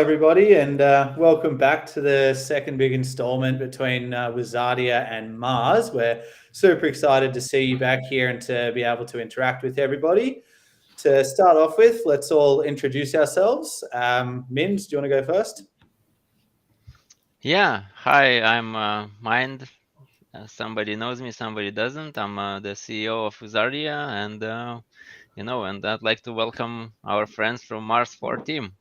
everybody, and welcome back to the second big installment between Wizardia and Mars. We're super excited to see you back here and to be able to interact with everybody. To start off with, let's all introduce ourselves. Mims, do you want to go first? Yeah, hi, I'm Mind. Somebody knows me, somebody doesn't. I'm the CEO of Wizardia, and and I'd like to welcome our friends from Mars4 team.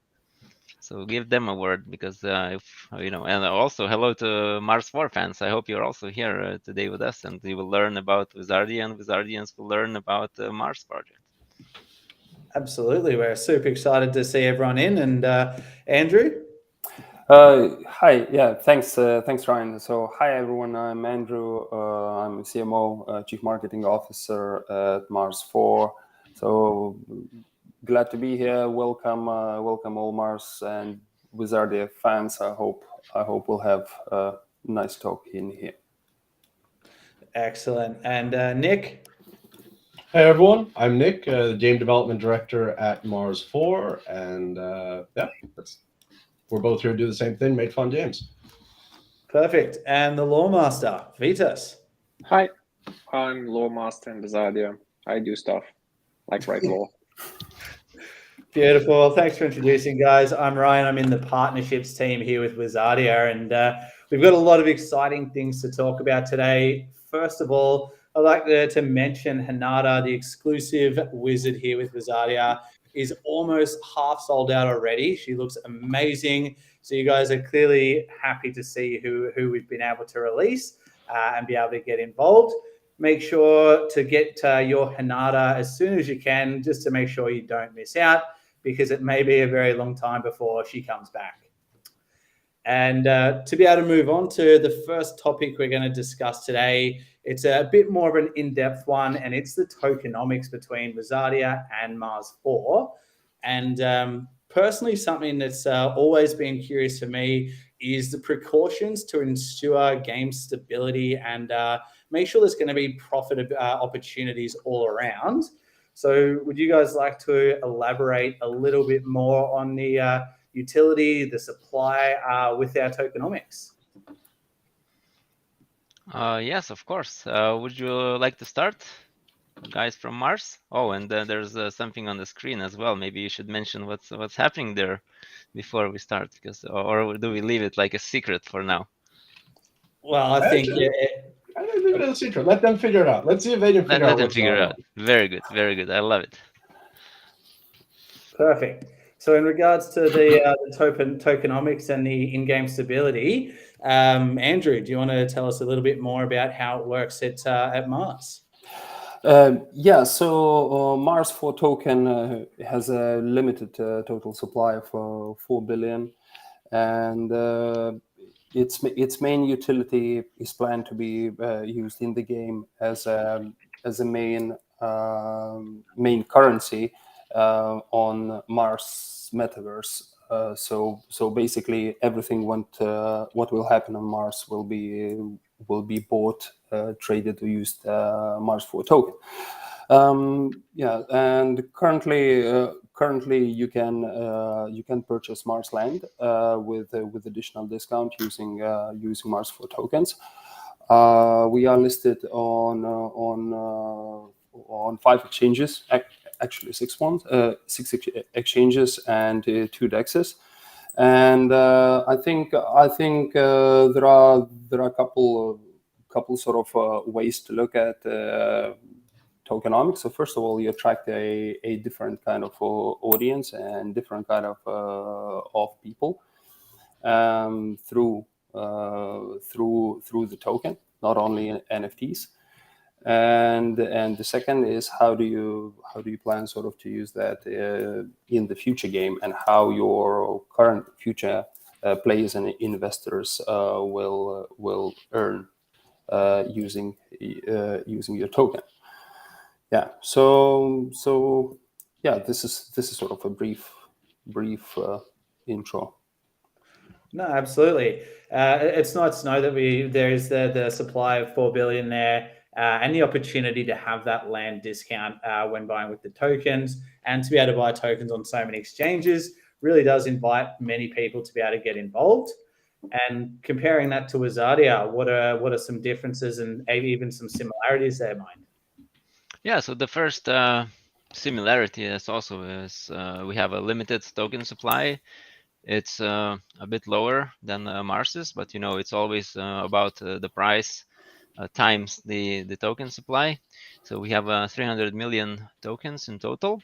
So give them a word because and also hello to Mars4 fans. I hope you're also here today with us, and you will learn about Wizardia, and Wizardians will learn about the Mars project. Absolutely, we're super excited to see everyone in. And Andrew? Hi, yeah, thanks, Ryan. So, hi everyone. I'm Andrew. I'm CMO, Chief Marketing Officer at Mars4. So glad to be here. Welcome all Mars and Wizardia fans. I hope we'll have a nice talk in here. Excellent. And Nick? Hey everyone, I'm Nick, the Game Development Director at Mars4, and we're both here to do the same thing, make fun games. Perfect. And the Law Master, Vitas? Hi, I'm Law Master in Wizardia. I do stuff like write law. Beautiful. Thanks for introducing, guys. I'm Ryan. I'm in the partnerships team here with Wizardia, and we've got a lot of exciting things to talk about today. First of all, I'd like to mention Hanada, the exclusive wizard here with Wizardia, is almost half sold out already. She looks amazing. So you guys are clearly happy to see who we've been able to release and be able to get involved. Make sure to get your Hanada as soon as you can, just to make sure you don't miss out, because it may be a very long time before she comes back. And to be able to move on to the first topic we're going to discuss today, it's a bit more of an in-depth one, and it's the tokenomics between Wizardia and Mars4. And personally, something that's always been curious for me is the precautions to ensure game stability and make sure there's going to be profit opportunities all around. So would you guys like to elaborate a little bit more on the utility, the supply with our tokenomics? Yes, of course. Would you like to start, guys from Mars? Oh, and there's something on the screen as well. Maybe you should mention what's happening there before we start, because or do we leave it like a secret for now? Well, I think I don't leave it as a secret. Let them figure it out. Let's see if they can figure out what's going on. Very good, very good. I love it. Perfect. So in regards to the tokenomics and the in-game stability, Andrew, do you want to tell us a little bit more about how it works at Mars? So Mars4 token has a limited total supply of 4 billion, and its main utility is planned to be used in the game as a main currency on Mars metaverse. So basically, everything what will happen on Mars will be bought, traded, or used Mars4 token. And currently you can purchase Mars land with additional discount using Mars4 tokens. We are listed on 5 exchanges, actually 6 exchanges and 2 dexes. And I think there are a couple sort of ways to look at tokenomics. So first of all, you attract a different kind of audience and different kind of people through the token, not only NFTs. And the second is how do you plan sort of to use that in the future game, and how your current future players and investors will earn using your token. Yeah. So yeah, this is sort of a brief intro. No, absolutely. It's nice to know that there is the supply of 4 billion there, and the opportunity to have that land discount when buying with the tokens, and to be able to buy tokens on so many exchanges really does invite many people to be able to get involved. And comparing that to Wizardia, what are some differences and maybe even some similarities there, mind? Yeah, so the first similarity is also is we have a limited token supply. It's a bit lower than Mars's, but it's always about the price times the token supply. So we have 300 million tokens in total.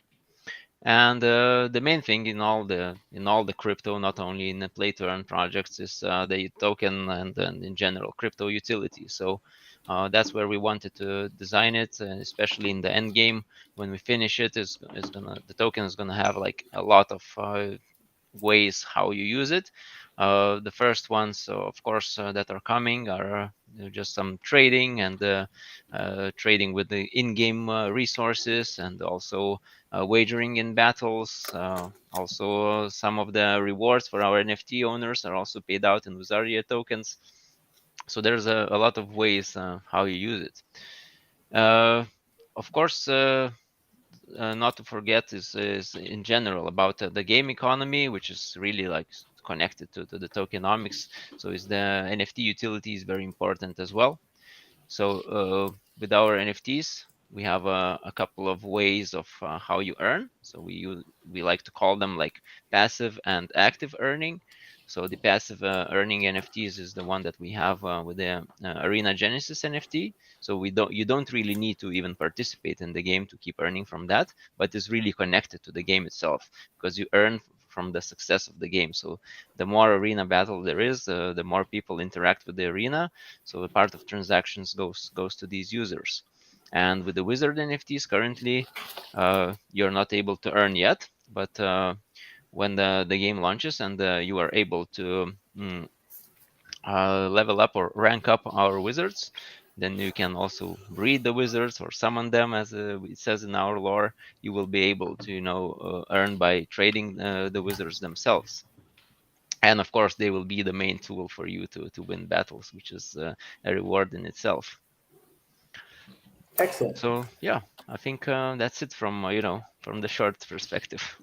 And the main thing in all the crypto, not only in the play-to-earn projects, is the token and in general crypto utility. So that's where we wanted to design it, especially in the end game. When we finish it, the token is gonna have like a lot of ways how you use it. The first ones, of course, that are coming are just some trading and trading with the in-game resources, and also wagering in battles. Also, some of the rewards for our NFT owners are also paid out in Wizardia tokens. So there's a lot of ways how you use it. Of course, not to forget is in general about the game economy, which is really like connected to the tokenomics. So is the NFT utility is very important as well. So with our NFTs, we have a couple of ways of how you earn. So we like to call them like passive and active earning. So the passive earning NFTs is the one that we have with the Arena Genesis NFT. So you don't really need to even participate in the game to keep earning from that, but it's really connected to the game itself because you earn from the success of the game. So the more arena battle there is, the more people interact with the arena. So a part of transactions goes to these users. And with the Wizard NFTs currently, you're not able to earn yet, but when the game launches and you are able to level up or rank up our wizards, then you can also breed the wizards or summon them, as it says in our lore. You will be able to earn by trading the wizards themselves. And of course, they will be the main tool for you to win battles, which is a reward in itself. Excellent. So yeah, I think that's it from from the short perspective.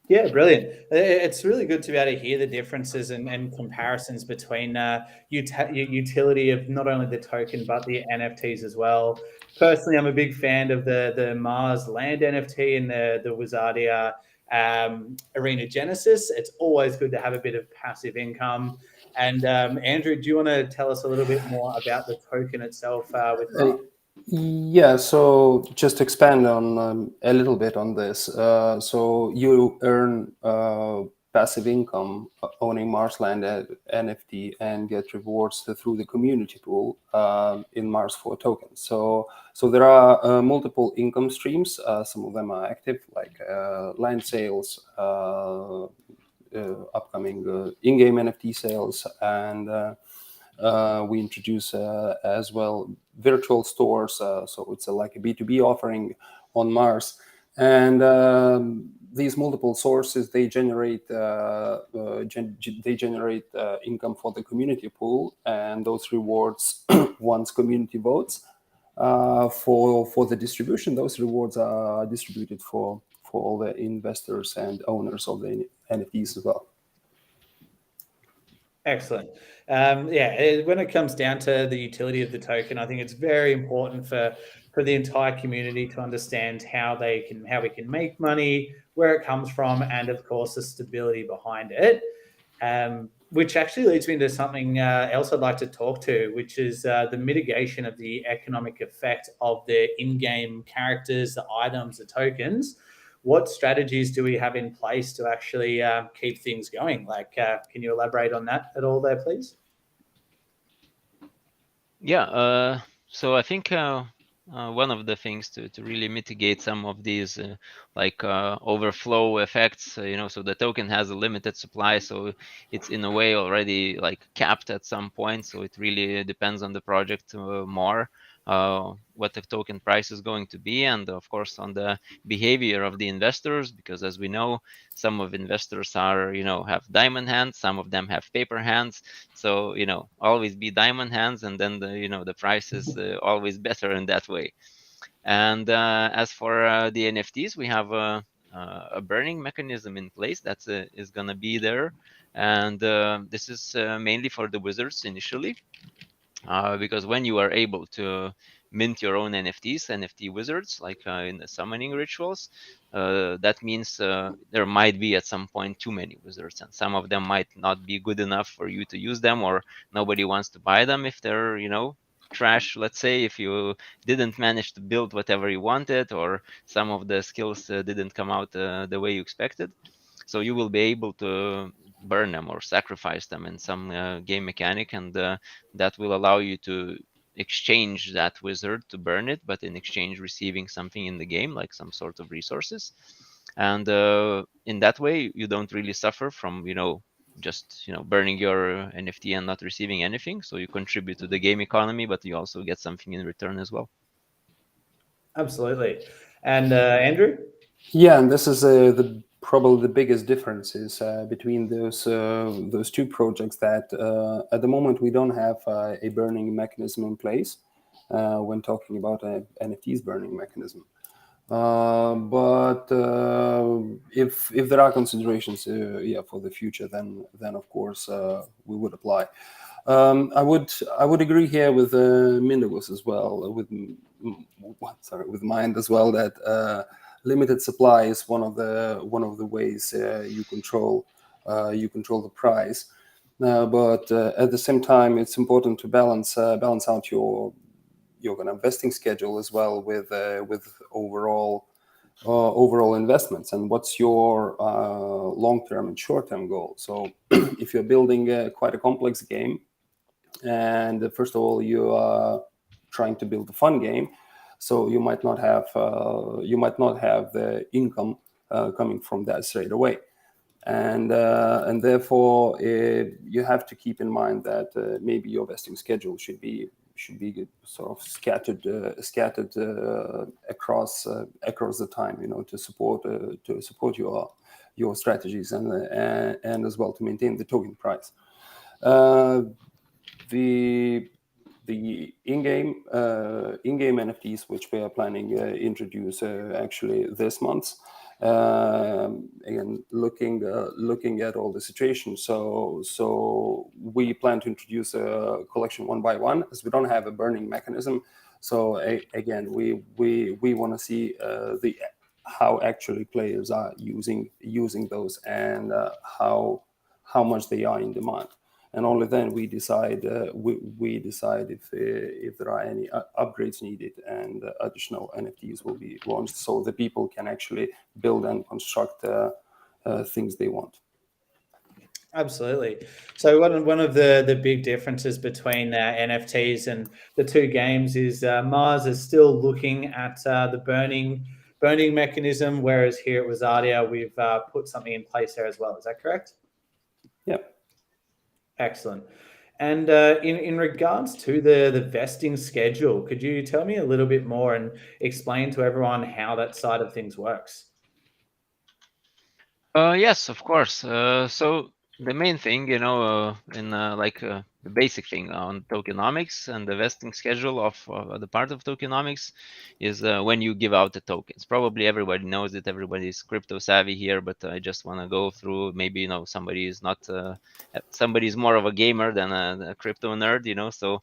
Yeah, brilliant. It's really good to be able to hear the differences and comparisons between utility of not only the token but the NFTs as well. Personally, I'm a big fan of the Mars Land NFT and the Wizardia Arena Genesis. It's always good to have a bit of passive income. And Andrew, do you want to tell us a little bit more about the token itself with Mars? Yeah, so just expand on a little bit on this. So you earn passive income owning Marsland NFT and get rewards through the community pool in Mars4 tokens. So there are multiple income streams. Some of them are active, like land sales, upcoming in-game NFT sales, and we introduce as well virtual stores. So it's like a B2B offering on Mars. And these multiple sources, they generate income for the community pool, and those rewards, once community votes for the distribution, those rewards are distributed for all the investors and owners of the NFTs as well. Excellent. When it comes down to the utility of the token, I think it's very important for the entire community to understand how we can make money, where it comes from, and of course the stability behind it. Which actually leads me into something else I'd like to talk to, which is the mitigation of the economic effect of the in-game characters, the items, the tokens. What strategies do we have in place to actually keep things going? Like, can you elaborate on that at all there, please? Yeah, so I think one of the things to really mitigate some of these overflow effects, so the token has a limited supply, so it's in a way already like capped at some point. So it really depends on the project more. What the token price is going to be, and of course on the behavior of the investors, because as we know, some of investors are have diamond hands, some of them have paper hands. So always be diamond hands, and then the price is always better in that way. And as for the NFTs, we have a burning mechanism in place that is going to be there. And this is mainly for the wizards initially, because when you are able to mint your own NFTs, NFT wizards, like in the summoning rituals, that means there might be at some point too many wizards, and some of them might not be good enough for you to use them, or nobody wants to buy them if they're, trash. Let's say if you didn't manage to build whatever you wanted, or some of the skills didn't come out the way you expected. So you will be able to burn them or sacrifice them in some game mechanic, and that will allow you to exchange that wizard to burn it, but in exchange receiving something in the game, like some sort of resources. And in that way, you don't really suffer from, just burning your NFT and not receiving anything. So you contribute to the game economy, but you also get something in return as well. Absolutely. And Andrew? Yeah, and this is probably the biggest differences between those two projects. That at the moment we don't have a burning mechanism in place when talking about an NFTs burning mechanism. But if there are considerations, for the future, then of course we would apply. I would agree here with Mindaugas as well, with Mind as well, that limited supply is one of the ways you control the price. But at the same time, it's important to balance out your kind of investing schedule as well with overall investments, and what's your long-term and short-term goal. So if you're building quite a complex game, and first of all you are trying to build a fun game, so you might not have the income coming from that straight away, and therefore you have to keep in mind that maybe your vesting schedule should be sort of scattered across the time, to support your strategies, and as well to maintain the token price. The in-game NFTs, which we are planning introduce actually this month. Again, looking at all the situations, so we plan to introduce a collection one by one, as we don't have a burning mechanism. So again, we want to see how actually players are using those, and how much they are in demand. And only then we decide if there are any upgrades needed, and additional NFTs will be launched, so the people can actually build and construct things they want. Absolutely. So one of the big differences between NFTs and the two games is Mars is still looking at the burning mechanism, whereas here at Wizardia we've put something in place there as well. Is that correct? Yep. Excellent. And in regards to the vesting schedule, could you tell me a little bit more and explain to everyone how that side of things works? Yes, of course. So the main thing, in the basic thing on tokenomics and the vesting schedule of the part of tokenomics is when you give out the tokens. Probably everybody knows it. Everybody's crypto savvy here, but I just want to go through. Maybe somebody is not. Somebody's more of a gamer than a crypto nerd. So.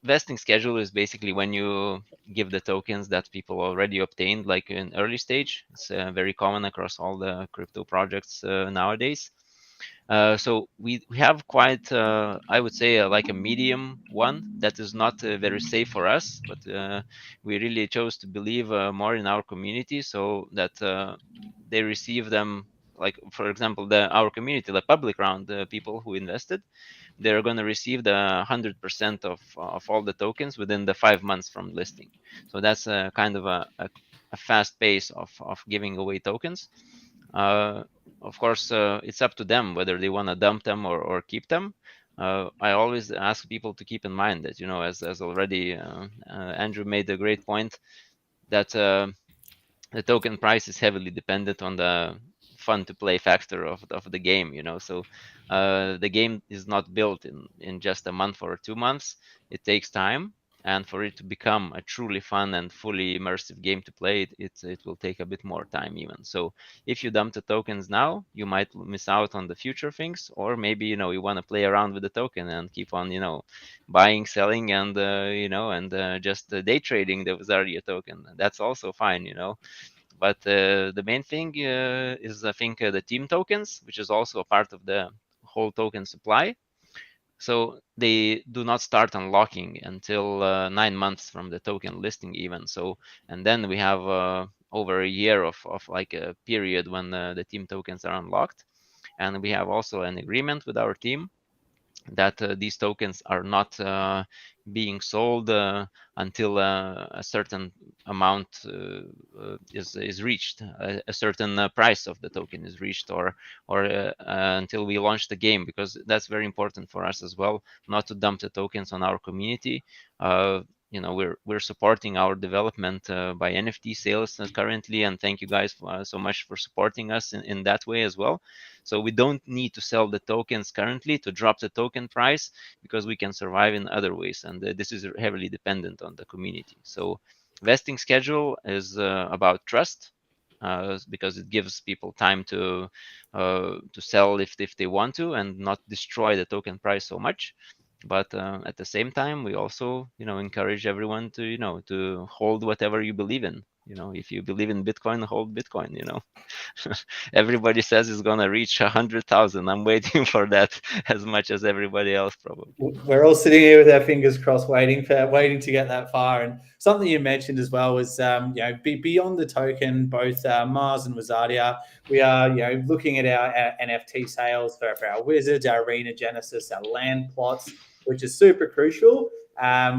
Vesting schedule is basically when you give the tokens that people already obtained, like in early stage. It's very common across all the crypto projects nowadays. So we have quite, I would say, like a medium one that is not very safe for us, but we really chose to believe more in our community, so that they receive them. Like, for example, our community, the public round, the people who invested, they're going to receive the 100% of all the tokens within the 5 months from listing. So that's a kind of a fast pace of giving away tokens. Of course, it's up to them whether they want to dump them or keep them. I always ask people to keep in mind that, as already Andrew made a great point, that the token price is heavily dependent on the fun to play factor of the game. So the game is not built in just a month or 2 months. It takes time. And for it to become a truly fun and fully immersive game to play, it will take a bit more time even. So if you dump the tokens now, you might miss out on the future things, or maybe you want to play around with the token and keep on buying, selling, and just day trading the Wizardia token. That's also fine. But the main thing is, I think, the team tokens, which is also a part of the whole token supply. So they do not start unlocking until 9 months from the token listing even. So, and then we have over a year of like a period when the team tokens are unlocked. And we have also an agreement with our team that these tokens are not being sold until a certain amount is reached, a certain price of the token is reached, or until we launch the game, because that's very important for us as well, not to dump the tokens on our community. We're supporting our development by NFT sales currently, and thank you guys so much for supporting us in that way as well. So we don't need to sell the tokens currently to drop the token price, because we can survive in other ways, and this is heavily dependent on the community. So vesting schedule is about trust, because it gives people time to sell if they want to, and not destroy the token price so much. But at the same time, we also encourage everyone to hold whatever you believe in. If you believe in Bitcoin, hold Bitcoin. Everybody says it's gonna reach 100,000. I'm waiting for that as much as everybody else, probably. We're all sitting here with our fingers crossed, waiting to get that far. And something you mentioned as well was, beyond the token, both Mars and Wizardia, we are, looking at our NFT sales for our wizards, our arena genesis, our land plots, which is super crucial.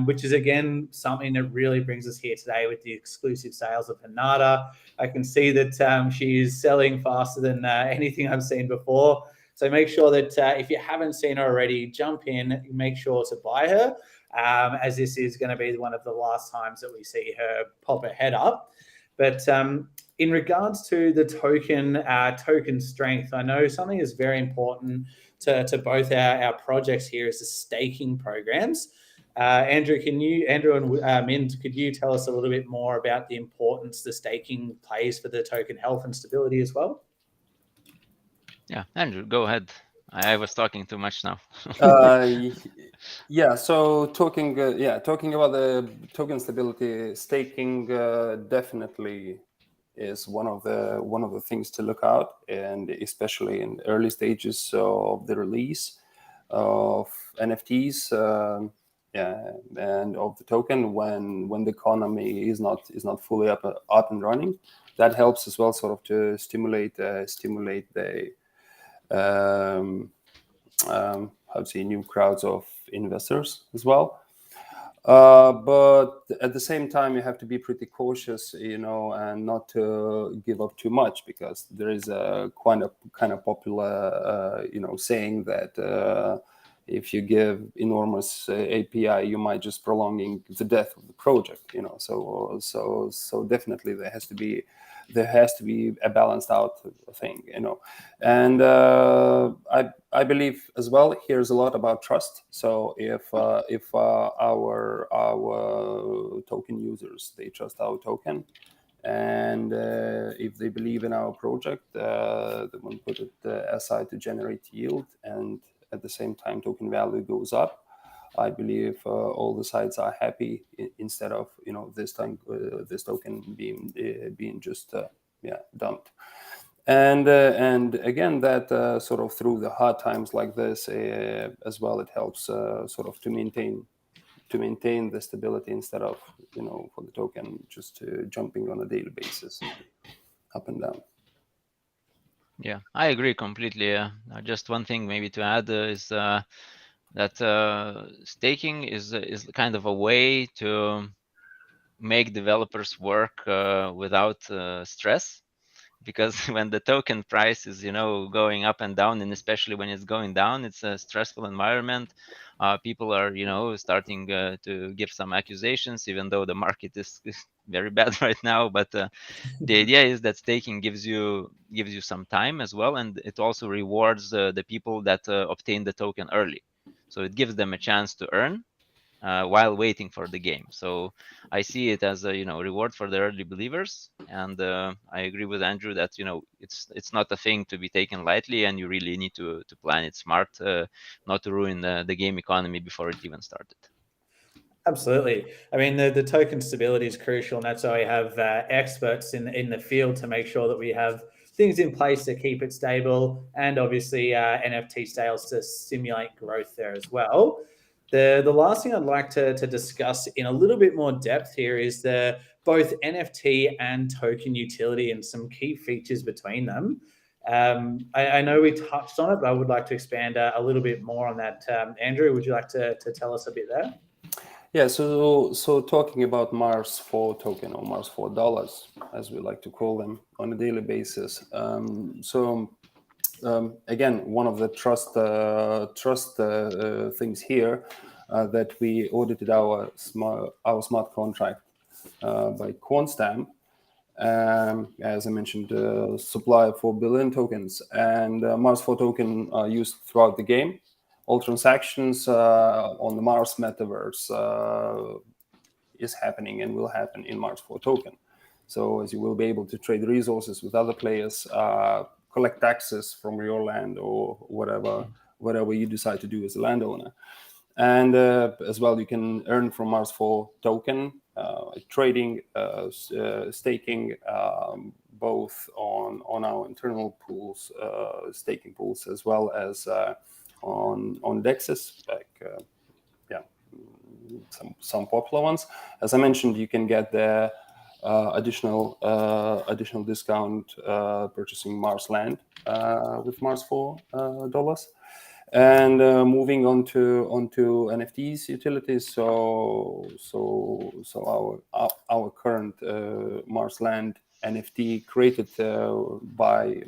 Which is again something that really brings us here today with the exclusive sales of Hanada. I can see that she is selling faster than anything I've seen before. So make sure that if you haven't seen her already, jump in, make sure to buy her, as this is going to be one of the last times that we see her pop her head up. But in regards to the token strength, I know something is very important to both our projects here is the staking programs. Andrew and Mind, could you tell us a little bit more about the importance the staking plays for the token health and stability as well? Yeah, Andrew, go ahead. I was talking too much now. Yeah. So talking about the token stability, staking definitely is one of the things to look out, and especially in early stages of the release of NFTs, and of the token, when the economy is not fully up and running. That helps as well, sort of to stimulate the how to say, new crowds of investors as well. But at the same time, you have to be pretty cautious, and not to give up too much, because there is a kind of popular, saying that if you give enormous API, you might just prolonging the death of the project. So definitely there has to be a balanced out thing. And I believe as well, here's a lot about trust. So if our token users, they trust our token, and if they believe in our project, they want to put it aside to generate yield, and at the same time token value goes up, I believe all the sides are happy, instead of this token being just dumped. And again, that sort of through the hard times like this as well, it helps sort of to maintain the stability, instead of for the token just jumping on a daily basis up and down. Yeah, I agree completely. Just one thing maybe to add is that staking is kind of a way to make developers work without stress, because when the token price is going up and down, and especially when it's going down, it's a stressful environment. People are starting to give some accusations, even though the market is very bad right now. But the idea is that staking gives you some time as well, and it also rewards the people that obtain the token early. So it gives them a chance to earn, while waiting for the game. So I see it as a reward for the early believers, and I agree with Andrew that it's not a thing to be taken lightly, and you really need to plan it smart, not to ruin the game economy before it even started. Absolutely. I mean, the token stability is crucial, and that's why we have experts in the field to make sure that we have things in place to keep it stable, and obviously NFT sales to stimulate growth there as well. The last thing I'd like to discuss in a little bit more depth here is the both NFT and token utility and some key features between them. I know we touched on it, but I would like to expand a little bit more on that. Andrew, would you like to tell us a bit there? Yeah, so talking about Mars4 token or Mars4 dollars, as we like to call them on a daily basis. Again, one of the trust things here that we audited our smart contract by Quantstamp. As I mentioned, supply of 4 billion tokens, and Mars4 token are used throughout the game. All transactions on the Mars metaverse is happening and will happen in Mars4 token. So as you will be able to trade resources with other players, collect taxes from your land or whatever you decide to do as a landowner. And as well, you can earn from Mars4 token, trading, staking, both on our internal pools, staking pools, as well as on dexes, like some popular ones. As I mentioned, you can get the additional discount purchasing Mars land with Mars4 dollars. And moving on to NFTs utilities. So our current Mars land NFT created by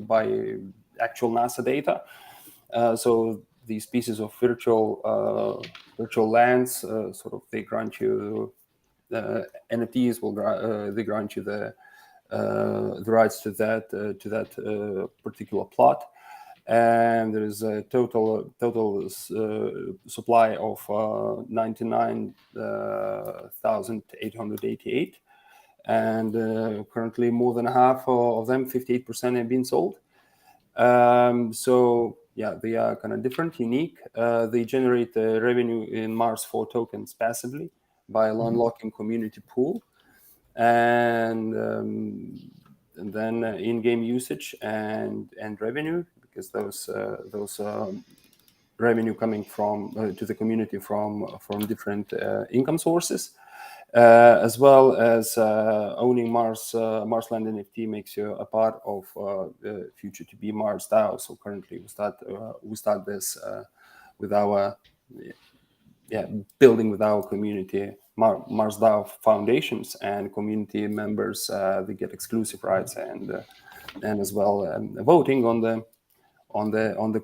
actual NASA data. So these pieces of virtual lands, sort of, they grant you NFTs they grant you the rights to that particular plot, and there is a total supply of 99,888, and currently more than half of them, 58%, have been sold. So yeah, they are kind of different, unique. They generate revenue in Mars4 tokens passively by unlocking community pool, and then in-game usage and revenue, because those revenue coming from to the community from different income sources. As well as owning Marsland NFT makes you a part of future to be Mars DAO. So currently we start this with our building with our community Mars DAO foundations, and community members they get exclusive rights and as well voting on the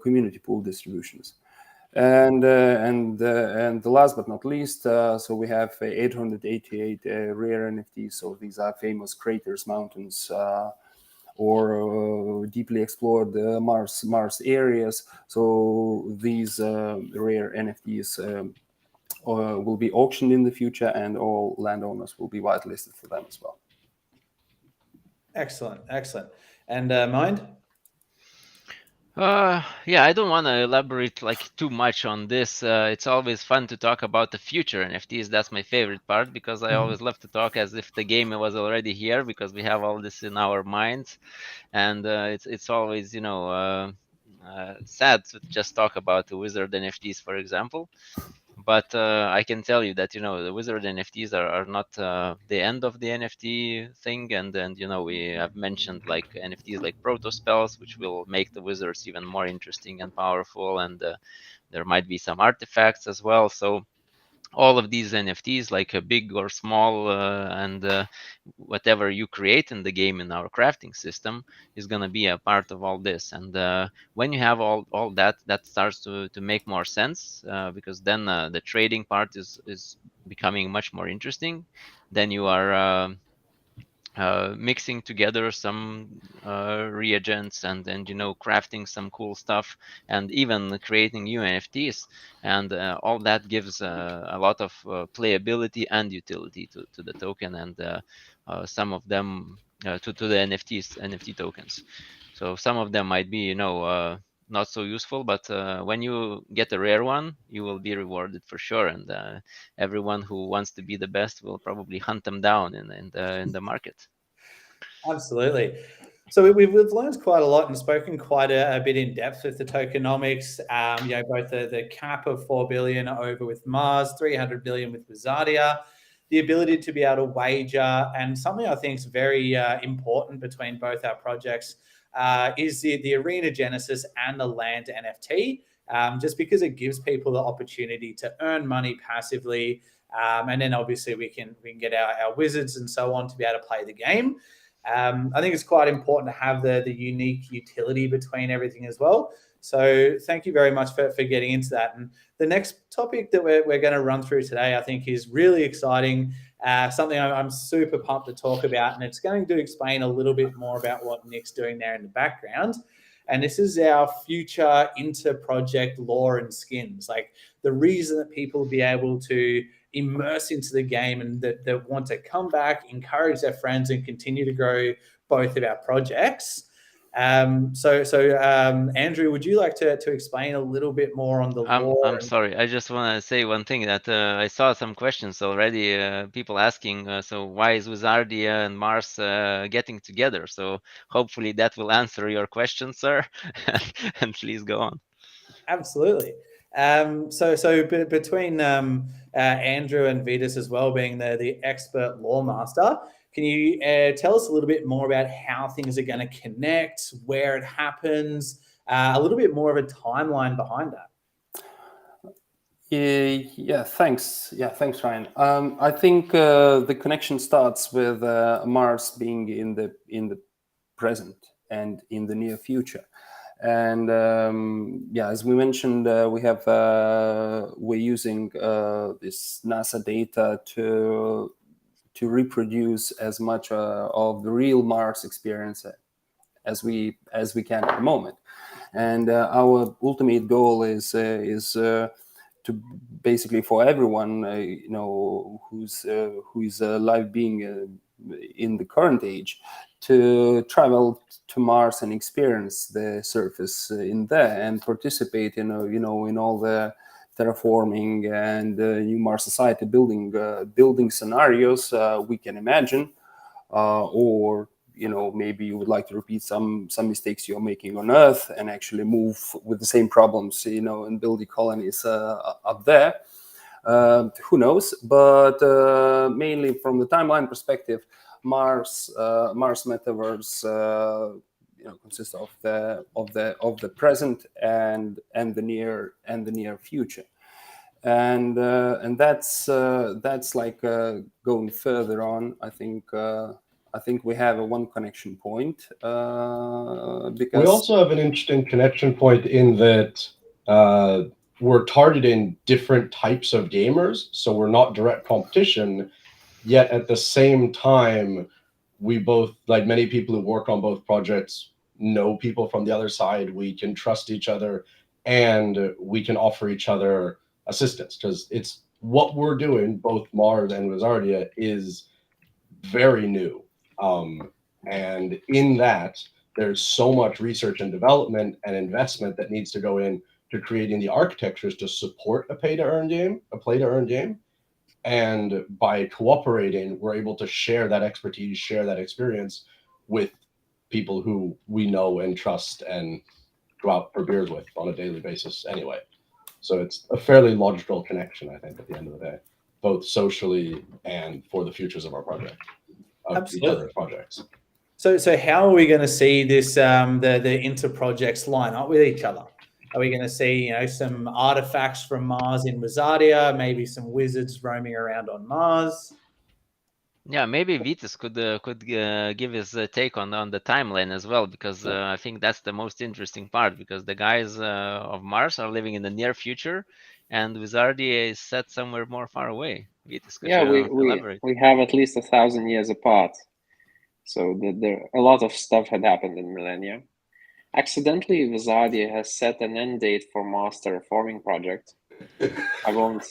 community pool distributions. And the last but not least, so we have 888 rare NFTs. So these are famous craters, mountains, or deeply explored Mars areas. So these rare NFTs will be auctioned in the future, and all landowners will be whitelisted for them as well. Excellent. And Mind? Yeah, I don't want to elaborate like too much on this. It's always fun to talk about the future NFTs. That's my favorite part, because I always love to talk as if the game was already here, because we have all this in our minds, and it's always sad to just talk about the Wizard NFTs, for example. But I can tell you that the Wizard NFTs are not the end of the NFT thing, and we have mentioned like NFTs like proto spells, which will make the wizards even more interesting and powerful, and there might be some artifacts as well. So all of these NFTs, like big or small, and whatever you create in the game in our crafting system, is going to be a part of all this. And when you have all that starts to make more sense, because then the trading part is becoming much more interesting. Then you are mixing together some reagents and crafting some cool stuff and even creating new NFTs, and all that gives a lot of playability and utility to the token, and some of them to the NFT tokens. So some of them might be not so useful, but when you get a rare one, you will be rewarded for sure, and everyone who wants to be the best will probably hunt them down in the market. Absolutely. So we've learned quite a lot and spoken quite a bit in depth with the tokenomics. Both the cap of 4 billion over with Mars, 300 billion with Wizardia, the ability to be able to wager, and something I think is very important between both our projects is the Arena Genesis and the Land NFT. Just because it gives people the opportunity to earn money passively, and then obviously we can get our wizards and so on to be able to play the game. I think it's quite important to have the unique utility between everything as well. So thank you very much for getting into that. And the next topic that we're going to run through today, I think, is really exciting, something I'm super pumped to talk about. And it's going to explain a little bit more about what Nick's doing there in the background. And this is our future inter-project lore and skins. Like the reason that people will be able to immerse into the game and that want to come back, encourage their friends, and continue to grow both of our projects. Andrew, would you like to explain a little bit more on the lore? I'm sorry. I just want to say one thing that I saw some questions already. People asking, so why is Wizardia and Mars getting together? So hopefully that will answer your question, sir. And please go on. Absolutely. Between Andrew and Vitas as well, being the expert lore master, can you tell us a little bit more about how things are going to connect, where it happens, a little bit more of a timeline behind that? Thanks, Ryan. I think the connection starts with Mars being in the present and in the near future. And as we mentioned, we're using this NASA data to reproduce as much of the real Mars experience as we can at the moment. And our ultimate goal is to basically for everyone who is a live being in the current age to travel to Mars and experience the surface in there and participate in all the terraforming and new Mars society building scenarios we can imagine, or maybe you would like to repeat some mistakes you're making on Earth and actually move with the same problems, and build the colonies up there. Who knows? But mainly from the timeline perspective, Mars metaverse consists of the present and the near future, and that's like going further on. I think we have one connection point because we also have an interesting connection point in that we're targeting different types of gamers, so we're not direct competition, yet at the same time, we both, like many people who work on both projects, know people from the other side. We can trust each other, and we can offer each other assistance, because it's what we're doing, both Mars and Wizardia, is very new. And in that, there's so much research and development and investment that needs to go in to creating the architectures to support a play-to-earn game. And by cooperating, we're able to share that expertise, share that experience with people who we know and trust and go out for beers with on a daily basis anyway. So it's a fairly logical connection, I think, at the end of the day, both socially and for the futures of our project, of each other's projects. So how are we going to see this the inter-projects line up with each other? Are we going to see some artifacts from Mars in Wizardia, maybe some wizards roaming around on Mars? Yeah, maybe Vitas could give his take on the timeline as well, because I think that's the most interesting part, because the guys of Mars are living in the near future, and Wizardia is set somewhere more far away. Vitas, could you elaborate? We have at least 1,000 years apart. So there a lot of stuff had happened in Millennia. Accidentally, Wizardia has set an end date for Mars Terraforming project. I won't.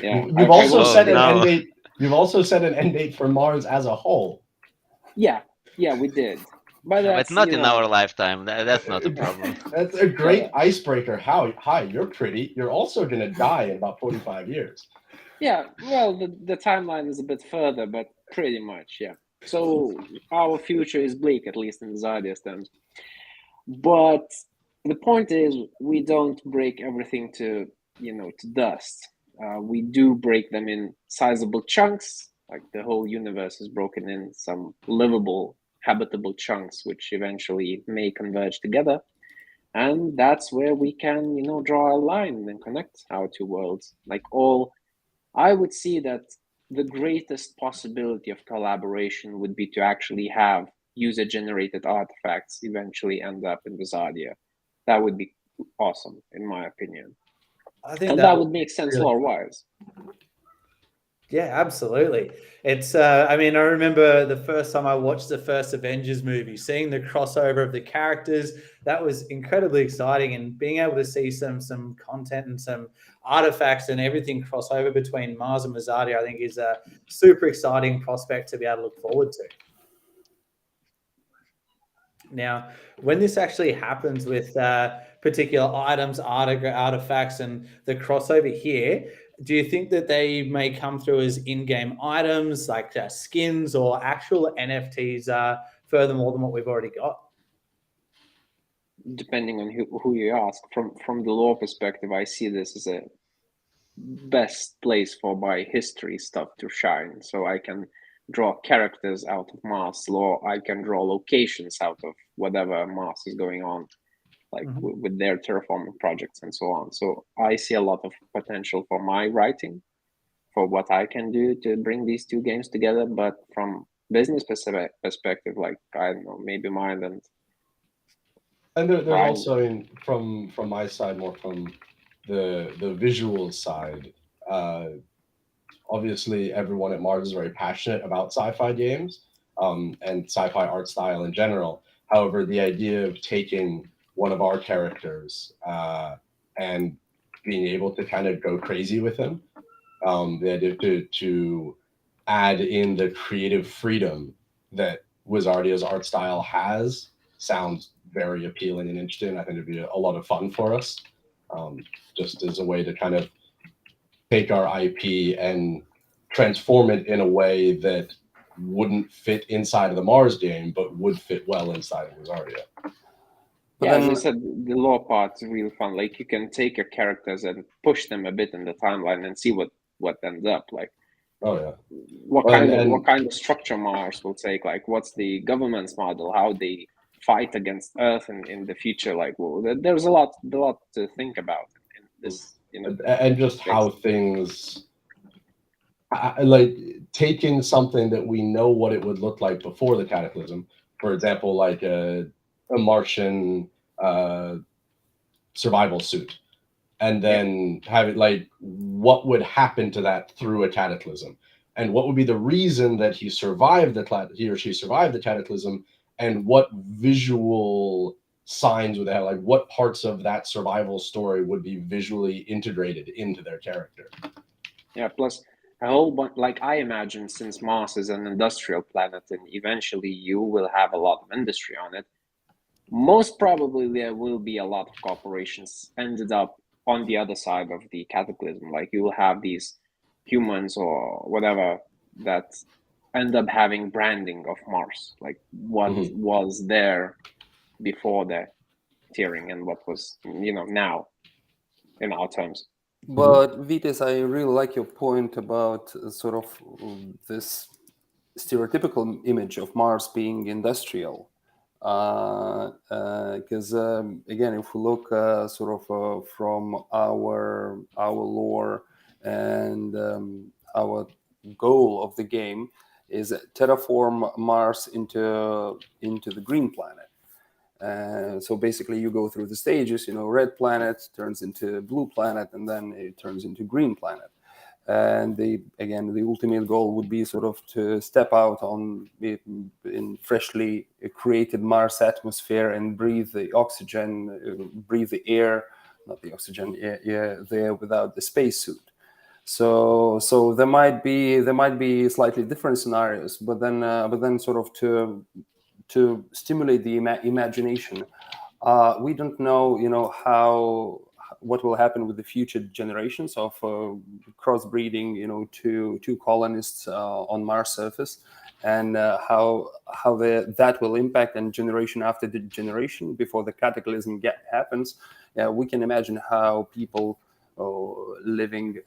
Yeah, You've also Oh, set an no. end date. You've also set an end date for Mars as a whole. Yeah, we did. But But that's, not you in know, our lifetime. That's not a problem. That's a great icebreaker. Hi, you're pretty. You're also going to die in about 45 years. Yeah, well, the timeline is a bit further, but pretty much, yeah. So our future is bleak, at least in Wizardia's terms. But the point is, we don't break everything to dust. We do break them in sizable chunks. Like the whole universe is broken in some livable, habitable chunks, which eventually may converge together. And that's where we can, draw a line and connect our two worlds. I would see that the greatest possibility of collaboration would be to actually have user-generated artifacts eventually end up in Wizardia. That would be awesome, in my opinion. I think And that would make sense really lore-wise. Yeah, absolutely. It's I mean, I remember the first time I watched the first Avengers movie, seeing the crossover of the characters, that was incredibly exciting, and being able to see some content and some artifacts and everything cross over between Mars and Wizardia, I think is a super exciting prospect to be able to look forward to. Now, when this actually happens with particular items, artifacts, and the crossover here, do you think that they may come through as in-game items like skins or actual NFTs furthermore than what we've already got? Depending on who you ask, from the lore perspective, I see this as a best place for my history stuff to shine. So I can draw characters out of Mars lore. I can draw locations out of whatever Mars is going on, like with their terraforming projects and so on. So I see a lot of potential for my writing, for what I can do to bring these two games together. But from business perspective, like, I don't know, maybe mine And there's Ryan. also from my side, more from the visual side. Obviously, everyone at Mars is very passionate about sci-fi games and sci-fi art style in general. However, the idea of taking one of our characters and being able to kind of go crazy with him, the idea to add in the creative freedom that Wizardia's art style has sounds very appealing and interesting. I think it'd be a lot of fun for us, just as a way to kind of take our IP and transform it in a way that wouldn't fit inside of the Mars game, but would fit well inside of Wizardia. Yeah, as I said, the lore part's real fun. Like, you can take your characters and push them a bit in the timeline and see what ends up. Like, oh yeah, what kind of structure Mars will take? Like, what's the government's model? How they fight against Earth in the future? Like, well, there's a lot to think about in this. And just how things. Like taking something that we know what it would look like before the cataclysm, for example, like a Martian survival suit, and then have it like what would happen to that through a cataclysm, and what would be the reason that he or she survived the cataclysm, and what visual signs would they have, like what parts of that survival story would be visually integrated into their character. Yeah, plus a whole bunch, like, I imagine, since Mars is an industrial planet and eventually you will have a lot of industry on it, most probably there will be a lot of corporations ended up on the other side of the cataclysm. Like, you will have these humans or whatever that end up having branding of Mars, like what was there before the tearing and what was, now in our terms. But Vitas, I really like your point about sort of this stereotypical image of Mars being industrial. Because again, if we look from our lore and our goal of the game is terraform Mars into the green planet. So basically, you go through the stages. Red planet turns into blue planet, and then it turns into green planet. And the ultimate goal would be sort of to step out in freshly created Mars atmosphere and breathe the oxygen, breathe the air, not the oxygen, there without the spacesuit. So there might be slightly different scenarios, but then sort of to stimulate the imagination. We don't know, what will happen with the future generations of crossbreeding, two colonists on Mars surface, and how that will impact and generation after the generation before the cataclysm happens. We can imagine how people living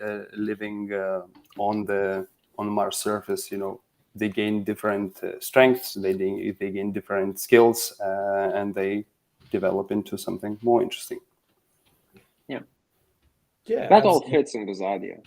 on the Mars surface, they gain different strengths, they gain different skills, and they develop into something more interesting. Yeah, that all fits in Wizardia.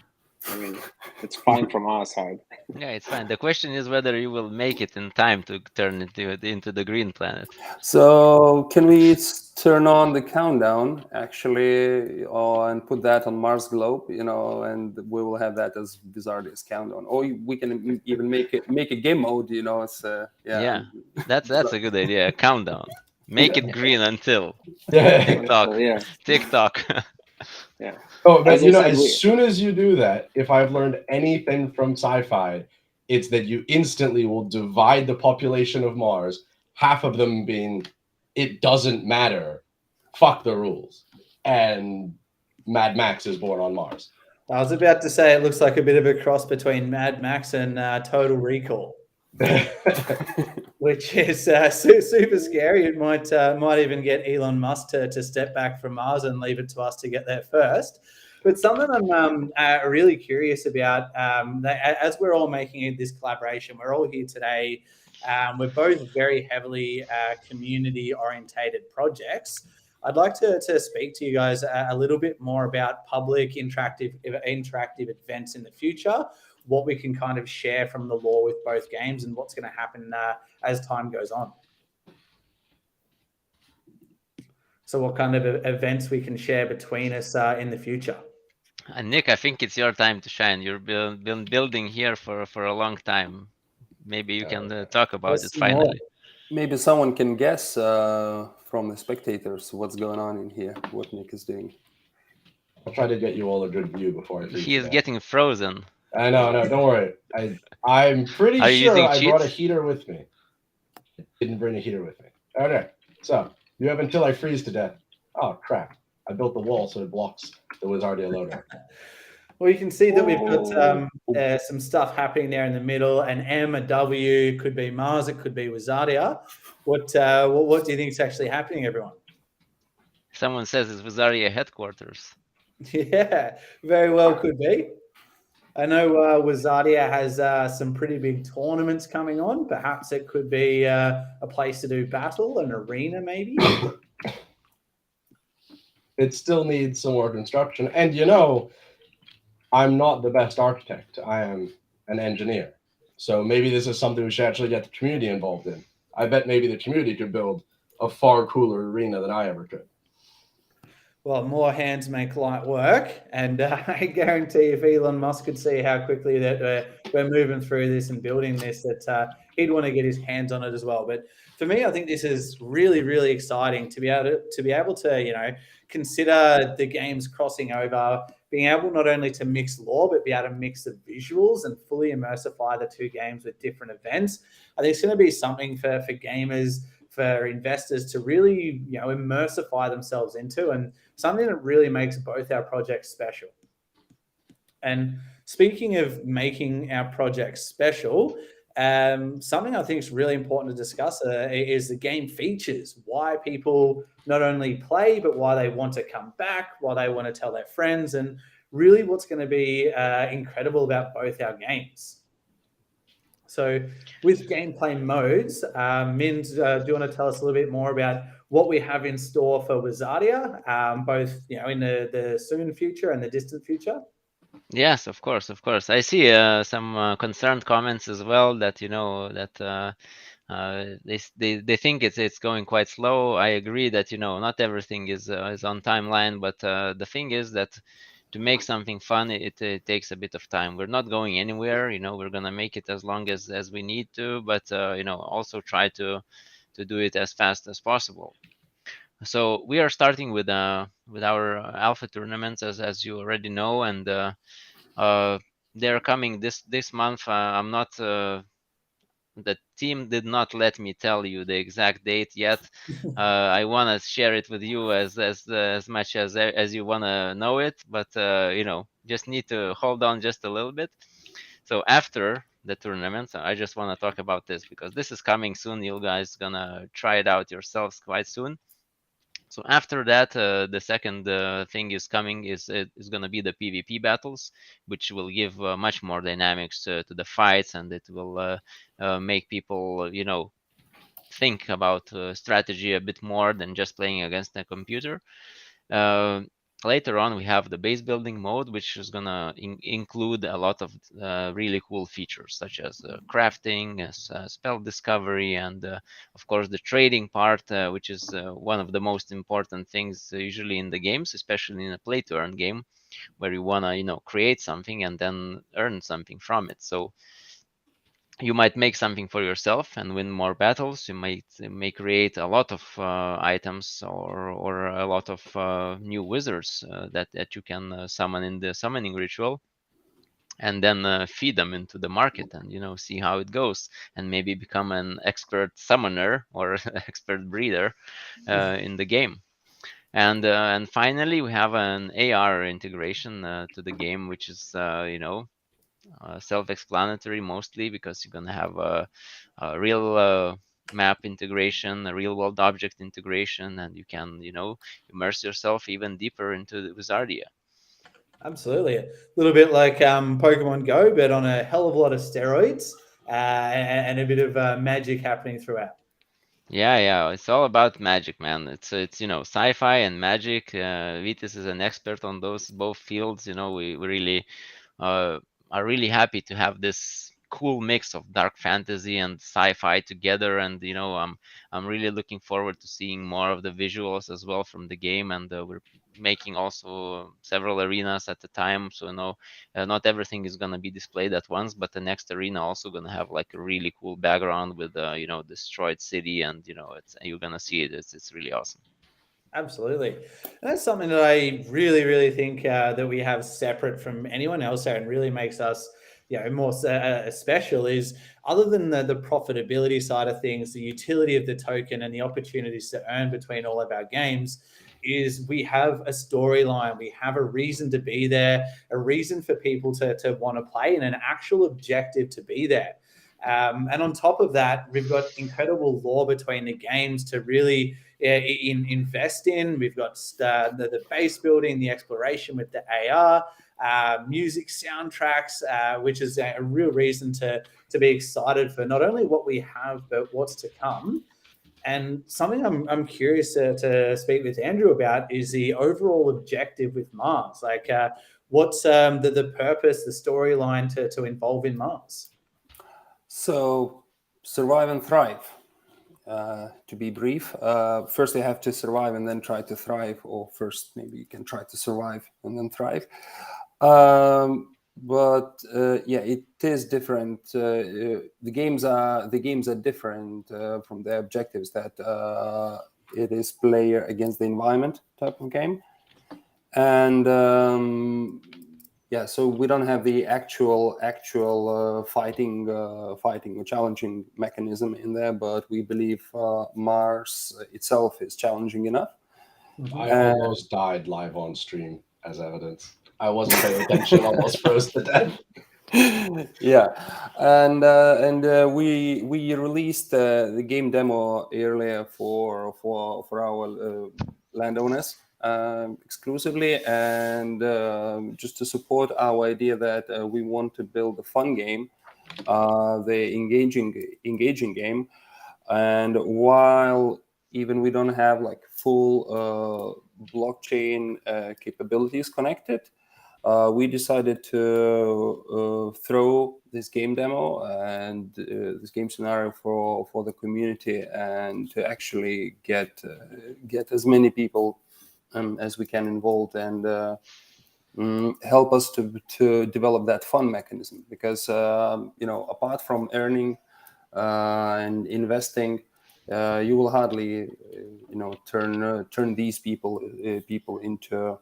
I mean, it's fine from our side. Yeah, it's fine. The question is whether you will make it in time to turn it into the green planet. So can we turn on the countdown actually, and put that on Mars globe, and we will have that as Wizardia's countdown, or we can even make a game mode, It's Yeah, that's a good idea. A countdown. Make it green until TikTok. Yeah. Oh, but as soon as you do that, if I've learned anything from sci-fi, it's that you instantly will divide the population of Mars, half of them being, it doesn't matter, fuck the rules, and Mad Max is born on Mars. I was about to say it looks like a bit of a cross between Mad Max and Total Recall, which is super scary. It might even get Elon Musk to step back from Mars and leave it to us to get there first. But something I'm really curious about, as we're all making this collaboration, we're all here today. We're both very heavily community-orientated projects. I'd like to speak to you guys a little bit more about public interactive events in the future, what we can kind of share from the lore with both games, and what's going to happen as time goes on. So what kind of events we can share between us in the future. And Nick, I think it's your time to shine. You've been building here for a long time. Maybe you can talk about it finally. Maybe someone can guess from the spectators what's going on in here, what Nick is doing. I'll try to get you all a good view before I leave. He is getting frozen. I know, no, don't worry. I'm pretty sure I brought a heater with me. I didn't bring a heater with me. Okay, so you have until I freeze to death. Oh, crap. I built the wall so it blocks the Wizardia logo. Well, you can see that we've got some stuff happening there in the middle. An M, a W, could be Mars, it could be Wizardia. What do you think is actually happening, everyone? Someone says it's Wizardia headquarters. Yeah, very well could be. I know Wizardia has some pretty big tournaments coming on. Perhaps it could be a place to do battle, an arena maybe. It still needs some more construction. And I'm not the best architect. I am an engineer. So maybe this is something we should actually get the community involved in. I bet maybe the community could build a far cooler arena than I ever could. Well, more hands make light work, and I guarantee if Elon Musk could see how quickly that we're moving through this and building this, that he'd want to get his hands on it as well. But for me, I think this is really, really exciting to be able to consider the games crossing over, being able not only to mix lore, but be able to mix the visuals and fully immersify the two games with different events. I think it's going to be something for gamers, for investors to really, immersify themselves into, and something that really makes both our projects special. And speaking of making our projects special, something I think is really important to discuss is the game features, why people not only play, but why they want to come back, why they want to tell their friends, and really what's going to be incredible about both our games. So with gameplay modes, Mind, do you want to tell us a little bit more about what we have in store for Wizardia, both in the soon future and the distant future? Yes, of course. I see some concerned comments as well that that they think it's going quite slow. I agree that not everything is on timeline, but the thing is that to make something fun, it takes a bit of time. We're not going anywhere, we're gonna make it as long as we need to, but also try to do it as fast as possible. So we are starting with our alpha tournaments, as you already know, and they're coming this month. I'm not. The team did not let me tell you the exact date yet. I want to share it with you as much as you want to know it, but just need to hold on just a little bit. So after the tournament, I just want to talk about this because this is coming soon. You guys gonna try it out yourselves quite soon. So after that, the second thing is coming is going to be the PvP battles, which will give much more dynamics to the fights, and it will make people, think about strategy a bit more than just playing against a computer. Uh, Later on, we have the base building mode, which is gonna include a lot of really cool features, such as crafting, spell discovery, and of course the trading part, which is one of the most important things usually in the games, especially in a play-to-earn game, where you wanna, create something and then earn something from it. So you might make something for yourself and win more battles. You may create a lot of items or a lot of new wizards that you can summon in the summoning ritual, and then feed them into the market and see how it goes, and maybe become an expert summoner or expert breeder in the game. And finally, we have an AR integration to the game, which is self-explanatory mostly, because you're going to have a real map integration, a real world object integration, and you can immerse yourself even deeper into the Wizardia. Absolutely. A little bit like Pokemon Go, but on a hell of a lot of steroids and a bit of magic happening throughout. Yeah, it's all about magic, man. It's sci-fi and magic. Vitis is an expert on those both fields. We really uh, are really happy to have this cool mix of dark fantasy and sci-fi together, and I'm really looking forward to seeing more of the visuals as well from the game. And we're making also several arenas at the time, so not everything is going to be displayed at once, but the next arena also going to have like a really cool background with destroyed city, and you're going to see it. It's really awesome. Absolutely. And that's something that I really, really think that we have separate from anyone else there and really makes us, more special is, other than the profitability side of things, the utility of the token and the opportunities to earn between all of our games, is we have a storyline, we have a reason to be there, a reason for people to want to play, and an actual objective to be there. And on top of that, we've got incredible lore between the games to really invest in. We've got the base building, the exploration with the AR, music soundtracks, which is a real reason to be excited for not only what we have, but what's to come. And something I'm curious to speak with Andrew about is the overall objective with Mars. Like, what's the purpose, the storyline to involve in Mars? So, survive and thrive. To be brief, first you have to survive and then try to thrive, or first maybe you can try to survive and then thrive. But it is different. The games are different from the objectives. That it is player against the environment type of game, and so we don't have the actual fighting or challenging mechanism in there, but we believe Mars itself is challenging enough. I almost died live on stream as evidence. I wasn't paying attention, almost froze to death. And we released the game demo earlier for our landowners exclusively, and just to support our idea that we want to build a fun game, the engaging game. And while even we don't have like full blockchain capabilities connected, we decided to throw this game demo and this game scenario for the community, and to actually get as many people as we can involved. And help us to develop that fun mechanism, because apart from earning and investing, you will hardly turn these people into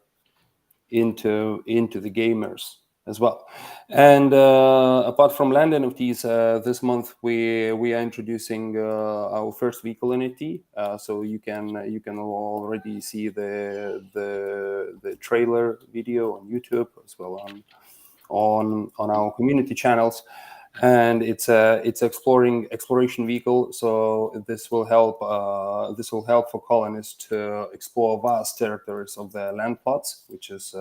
the gamers as well. And apart from land NFTs, this month we are introducing our first vehicle NFT. So you can already see the trailer video on YouTube, as well on our community channels. And it's exploration vehicle. So this will help for colonists to explore vast territories of their land plots, which is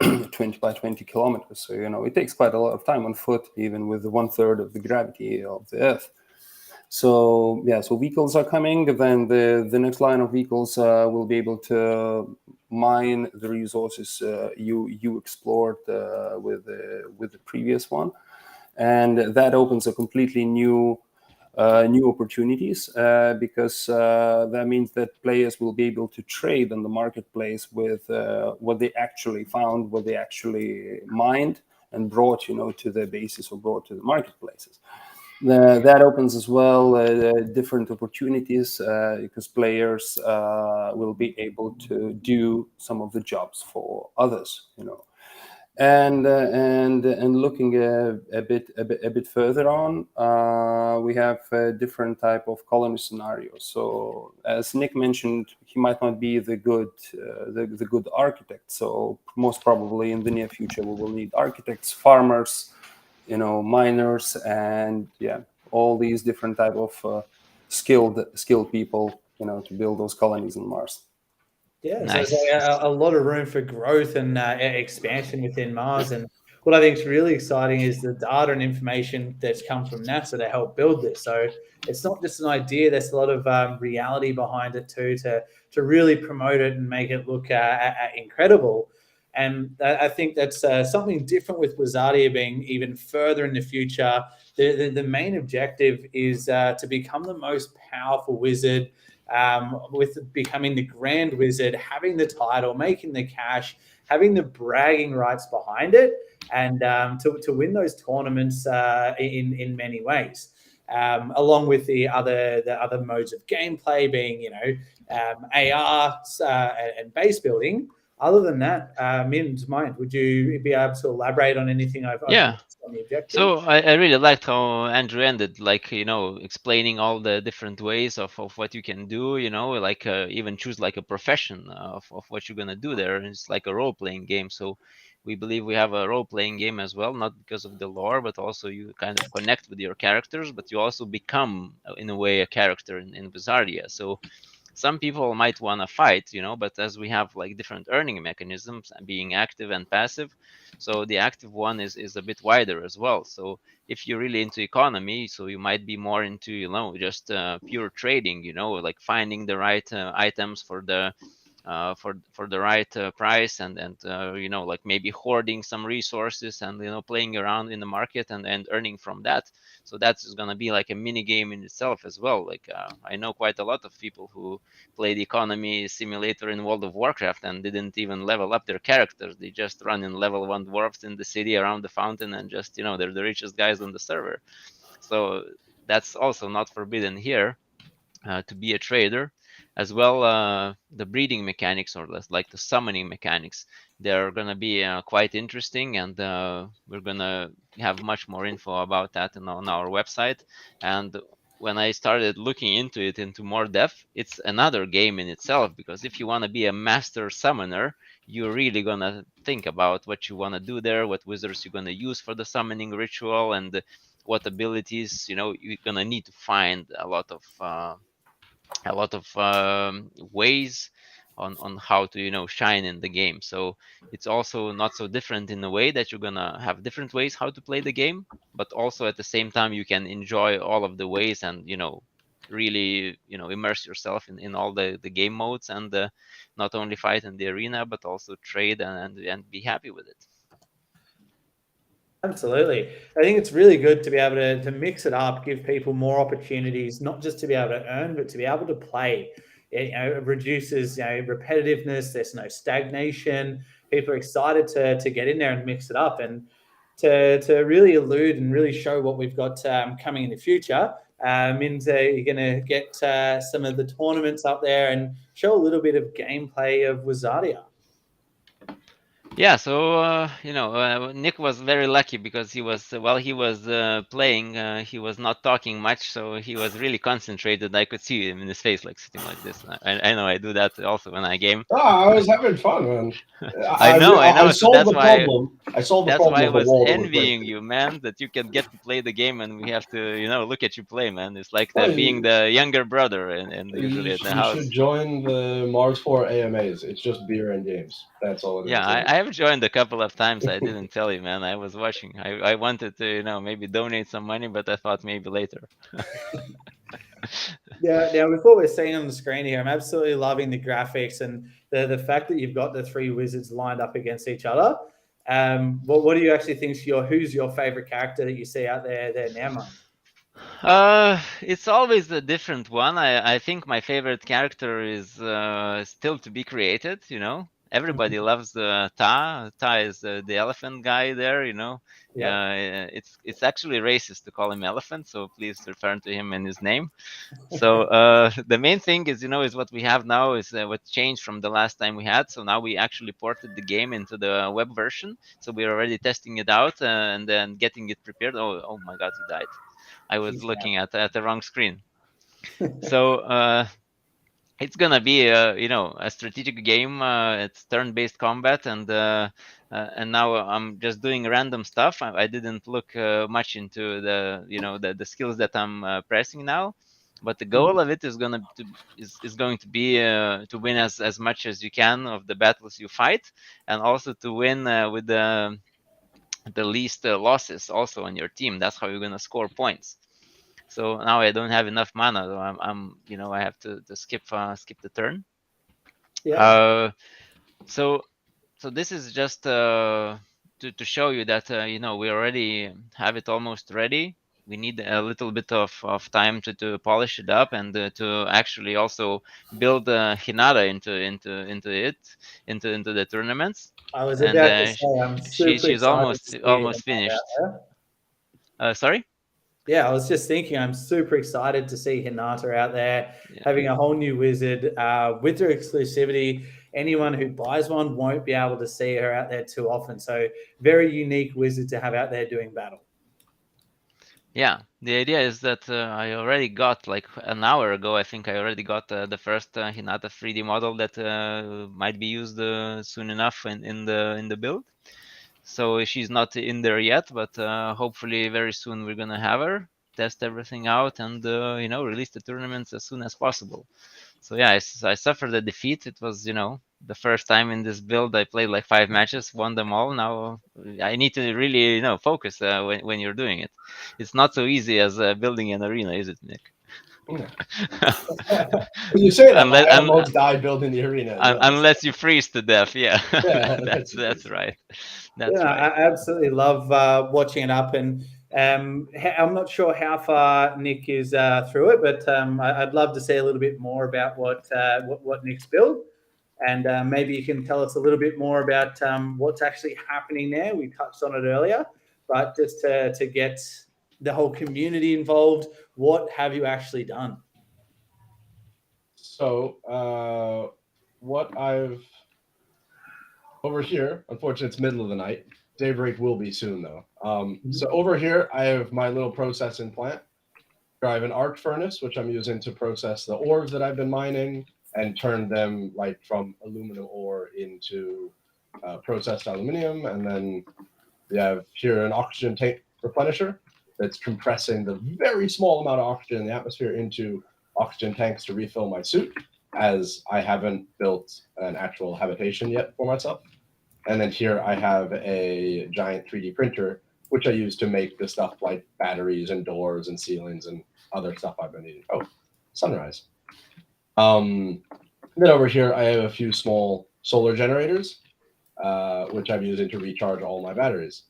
20 by 20 kilometers. So it takes quite a lot of time on foot, even with 1/3 of the gravity of the Earth. So vehicles are coming. Then the next line of vehicles will be able to mine the resources you explored with the previous one. And that opens a completely new opportunities, because that means that players will be able to trade on the marketplace with what they actually found, what they actually mined and brought to their bases, or brought to the marketplaces. That opens as well different opportunities, because players will be able to do some of the jobs for others, And looking a bit further on, we have different type of colony scenarios. So as Nick mentioned, he might not be the good architect. So most probably in the near future we will need architects, farmers, miners, and all these different type of skilled people, to build those colonies on Mars. Yeah, Nice. so it's like a lot of room for growth and expansion within Mars. And what I think is really exciting is the data and information that's come from NASA to help build this. So it's not just an idea; there's a lot of reality behind it too, to really promote it and make it look incredible. And I think that's something different with Wizardia being even further in the future. The main objective is to become the most powerful wizard. With becoming the Grand Wizard, having the title, making the cash, having the bragging rights behind it, and to win those tournaments in many ways, along with the other modes of gameplay being AR and base building. Other than that, Min's mind, would you be able to elaborate on anything I've missed on the objective? So I really liked how Andrew ended, like, explaining all the different ways of what you can do, like even choose like a profession of what you're going to do there. It's like a role-playing game. So we believe we have a role-playing game as well, not because of the lore, but also you kind of connect with your characters, but you also become, in a way, a character in Wizardia. So some people might want to fight, but as we have like different earning mechanisms, being active and passive, so the active one is a bit wider as well. So if you're really into economy, so you might be more into just pure trading, like finding the right items for the right price, and like maybe hoarding some resources and playing around in the market and earning from that. So that's going to be like a mini game in itself as well. Like I know quite a lot of people who played economy simulator in World of Warcraft and didn't even level up their characters. They just run in level 1 dwarfs in the city around the fountain, and just they're the richest guys on the server. So that's also not forbidden here. To be a trader as well. The breeding mechanics, or like the summoning mechanics, they're going to be quite interesting, and we're going to have much more info about that on our website. And when I started looking into it into more depth, it's another game in itself, because if you want to be a master summoner, you're really going to think about what you want to do there, what wizards you're going to use for the summoning ritual, and what abilities you're going to need to find a lot of ways on how to shine in the game. So it's also not so different in a way that you're gonna have different ways how to play the game, but also at the same time you can enjoy all of the ways, and really immerse yourself in all the game modes, and not only fight in the arena but also trade and be happy with it. Absolutely. I think it's really good to be able to mix it up, give people more opportunities, not just to be able to earn, but to be able to play. It reduces repetitiveness. There's no stagnation. people are excited to get in there and mix it up and to really allude and really show what we've got coming in the future. Means you're going to get some of the tournaments up there and show a little bit of gameplay of Wizardia. Yeah, so Nick was very lucky because he was while he was playing, he was not talking much, so he was really concentrated. I could see him in his face, like sitting like this. I know I do that also when I game. I was having fun, man. I know. I So solved that's the why problem. I solved the that's why I problem of the was wall that was envying breaking. you, man, that you can get to play the game and we have to look at you play, man. It's like Well, being the younger brother and usually at the You should house. join the Mars4 AMAs. It's just beer and games. That's all it is. Yeah, I have joined a couple of times. I didn't tell you, man. I was watching. I wanted to, maybe donate some money, but I thought maybe later. Yeah. Now, with what we're seeing on the screen here, I'm absolutely loving the graphics and the fact that you've got the three wizards lined up against each other. What do you actually think? Who's your favorite character that you see out there now, Mike? It's always a different one. I think my favorite character is still to be created. Everybody loves Ta. Ta is the elephant guy there. Yeah. It's actually racist to call him elephant, so please refer to him in his name. So the main thing is what we have now is what changed from the last time we had. So now we actually ported the game into the web version. So we're already testing it out and then getting it prepared. Oh my God, he died. I was looking at the wrong screen. So it's gonna be a strategic game. It's turn-based combat, and now I'm just doing random stuff. I didn't look much into the skills that I'm pressing now, but the goal of it is going to be to win as much as you can of the battles you fight, and also to win with the least losses also on your team. That's how you're gonna score points. So now I don't have enough mana, so I have to skip the turn. Yeah. So this is just to show you that we already have it almost ready. We need a little bit of time to polish it up and to actually also build Hinata into the tournaments. I was And about to say I'm super she's excited to almost see Hinata finished. out there. Sorry. Yeah, I was just thinking I'm super excited to see Hinata out there having a whole new wizard with her exclusivity. Anyone who buys one won't be able to see her out there too often. So very unique wizard to have out there doing battle. Yeah, the idea is that I already got like an hour ago. I think I already got the first Hinata 3D model that might be used soon enough in the build. So she's not in there yet, but hopefully very soon we're gonna have her, test everything out, and release the tournaments as soon as possible. So yeah, I suffered a defeat. It was the first time in this build I played like 5 matches, won them all. Now I need to really focus when you're doing it. It's not so easy as building an arena, is it, Nick? You say that, I almost died building the arena. Unless you freeze to death, yeah. Yeah, that's right. That's right. I absolutely love watching it up, and I'm not sure how far Nick is through it, but I'd love to see a little bit more about what Nick's built, and maybe you can tell us a little bit more about what's actually happening there. We touched on it earlier, but just to get the whole community involved, what have you actually done? So what I've over here, unfortunately, it's middle of the night. Daybreak will be soon, though. So over here, I have my little processing plant. I have an arc furnace, which I'm using to process the ores that I've been mining and turn them like from aluminum ore into processed aluminium. And then we have here an oxygen tank replenisher that's compressing the very small amount of oxygen in the atmosphere into oxygen tanks to refill my suit, as I haven't built an actual habitation yet for myself. And then here I have a giant 3D printer, which I use to make the stuff like batteries and doors and ceilings and other stuff I've been needing. Oh, sunrise. Then over here, I have a few small solar generators, which I'm using to recharge all my batteries.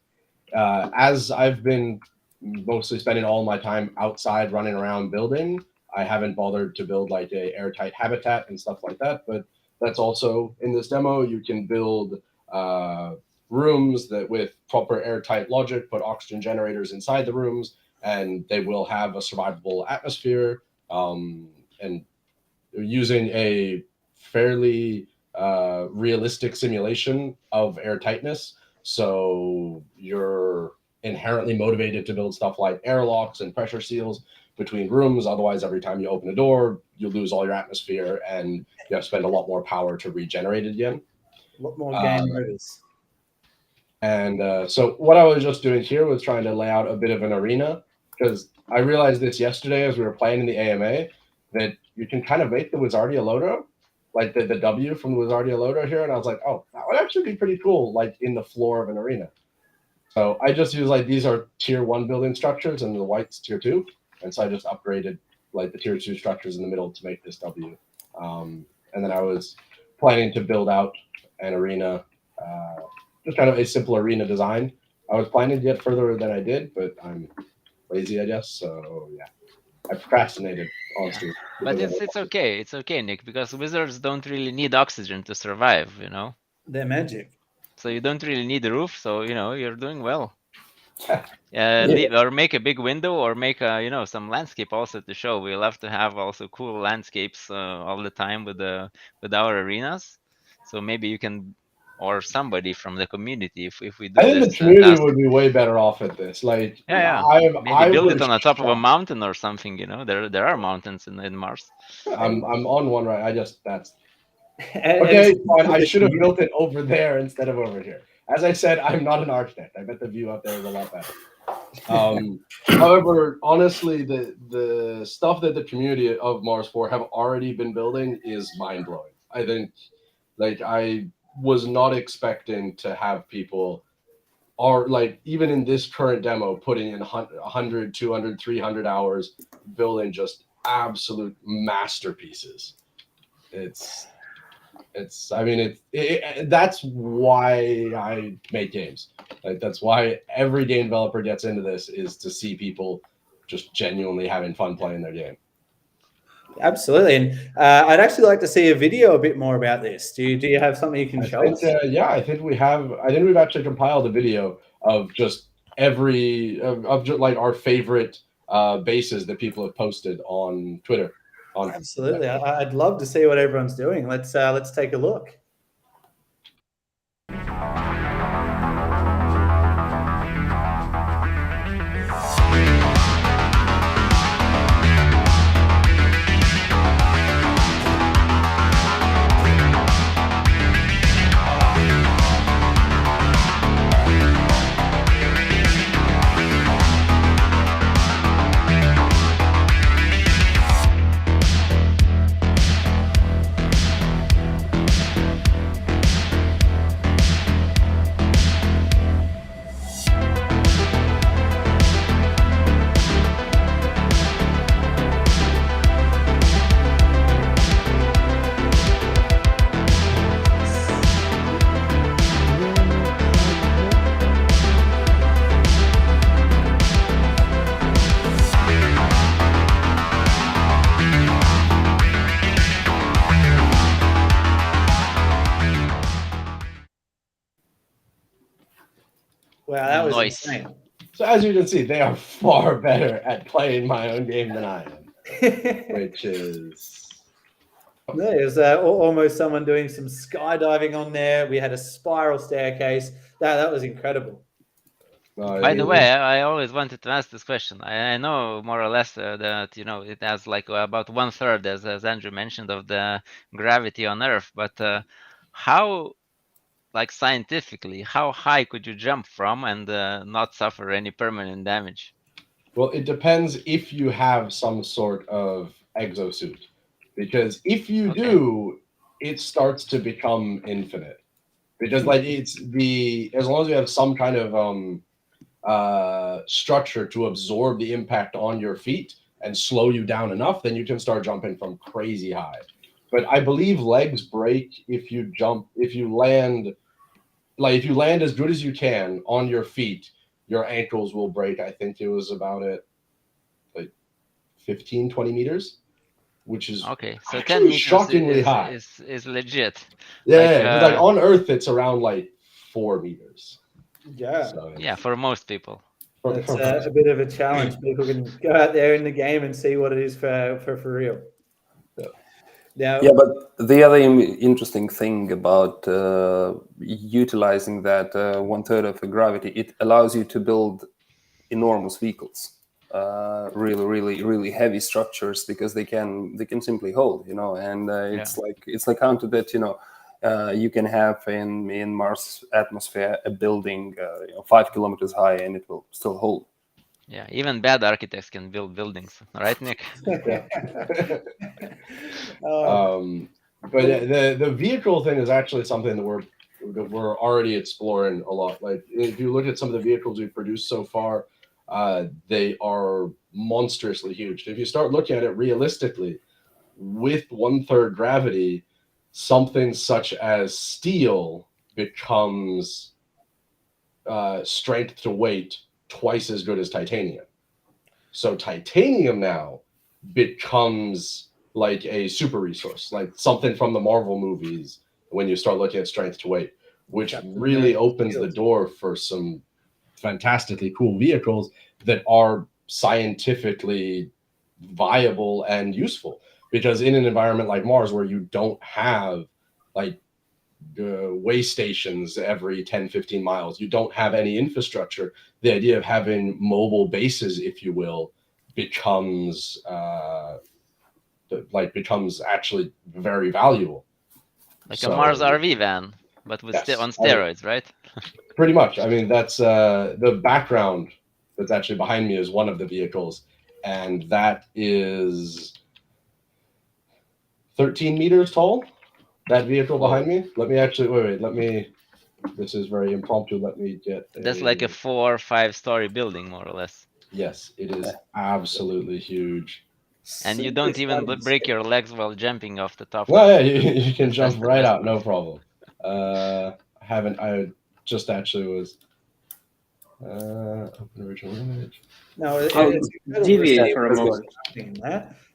As I've been mostly spending all my time outside running around building, I haven't bothered to build like a airtight habitat and stuff like that, but that's also in this demo. You can build rooms that with proper airtight logic put oxygen generators inside the rooms, and they will have a survivable atmosphere. And using a fairly realistic simulation of airtightness, so you're inherently motivated to build stuff like airlocks and pressure seals between rooms. Otherwise, every time you open a door, you lose all your atmosphere and you have to spend a lot more power to regenerate it again. A lot more game modes. And so what I was just doing here was trying to lay out a bit of an arena, because I realized this yesterday as we were playing in the AMA, that you can kind of make the Wizardia logo, like the W from the Wizardia logo here, and I was like, oh, that would actually be pretty cool, like in the floor of an arena. So I just use like, these are tier 1 building structures and the white's tier 2, and so I just upgraded like the tier 2 structures in the middle to make this W. And then I was planning to build out an arena, just kind of a simple arena design. I was planning to get further than I did, but I'm lazy, I guess. So yeah, I procrastinated, honestly. But it's okay. It's okay, Nick, because wizards don't really need oxygen to survive, you know? They're magic. So you don't really need a roof, so, you know, you're doing well. Or make a big window, or make a, you know, some landscape also to show. We love to have also cool landscapes all the time with our arenas. So maybe you can, or somebody from the community, if we do I think this, the community would be way better off at this. Like, maybe build it on the top of a mountain or something. You know, there are mountains in Mars. I'm on one right. Okay, fine. I should have built it over there instead of over here. As I said, I'm not an architect. I bet the view up there is a lot better. However, honestly, the stuff that the community of Mars4 have already been building is mind-blowing. I think, like, I was not expecting to have people, or like, even in this current demo, putting in 100, 200, 300 hours building just absolute masterpieces. That's why I make games. Like, that's why every game developer gets into this, is to see people just genuinely having fun playing their game. Absolutely, and I'd actually like to see a video a bit more about this. Do you have something you can show us? Yeah, I think we have. I think we've actually compiled a video of just of just like our favorite bases that people have posted on Twitter. Absolutely, I'd love to see what everyone's doing. Let's take a look. Wow, that was insane. So as you can see, they are far better at playing my own game than I am, which is... There's almost someone doing some skydiving on there. We had a spiral staircase. That was incredible. By the way, I always wanted to ask this question. I know more or less that, you know, it has like about 1/3, as Andrew mentioned, of the gravity on Earth. But how, like scientifically, how high could you jump from and not suffer any permanent damage? Well, it depends if you have some sort of exosuit, because if you do, it starts to become infinite. Because like as long as you have some kind of structure to absorb the impact on your feet and slow you down enough, then you can start jumping from crazy high. But I believe legs break if you land. Like, if you land as good as you can on your feet, your ankles will break. I think it was about like 15, 20 meters, which is okay. So 10 meters shockingly high. Is legit. Yeah, like on Earth it's around like 4 meters. Yeah. So Yeah, for most people. That's a bit of a challenge. People can go out there in the game and see what it is for real. Yeah. Now, Yeah, but the other interesting thing about utilizing that 1/3 of the gravity, it allows you to build enormous vehicles, really heavy structures, because they can simply hold, and it's like counted that you can have in Mars atmosphere a building 5 kilometers high and it will still hold. Yeah, even bad architects can build buildings, right, Nick? But the vehicle thing is actually something that we're already exploring a lot. Like if you look at some of the vehicles we've produced so far, they are monstrously huge. If you start looking at it realistically, with 1/3 gravity, something such as steel becomes strength to weight twice as good as titanium. So titanium now becomes like a super resource, like something from the Marvel movies when you start looking at strength to weight, which really opens the door for some fantastically cool vehicles that are scientifically viable and useful. Because in an environment like Mars, where you don't have like way stations every 10-15 miles, you don't have any infrastructure, the idea of having mobile bases, if you will, becomes actually very valuable. Like a Mars RV van, but with on steroids, right? Pretty much. I mean, that's the background that's actually behind me is one of the vehicles, and that is 13 meters tall. That vehicle behind me. Let me actually wait. Let me. This is very impromptu. Let me get. That's like a 4 or 5 story building, more or less. Yes, it is absolutely huge. And you don't even break your legs while jumping off the top. Well, yeah, you can jump right out, no problem. I just actually was open original image. No, it's deviate for a moment.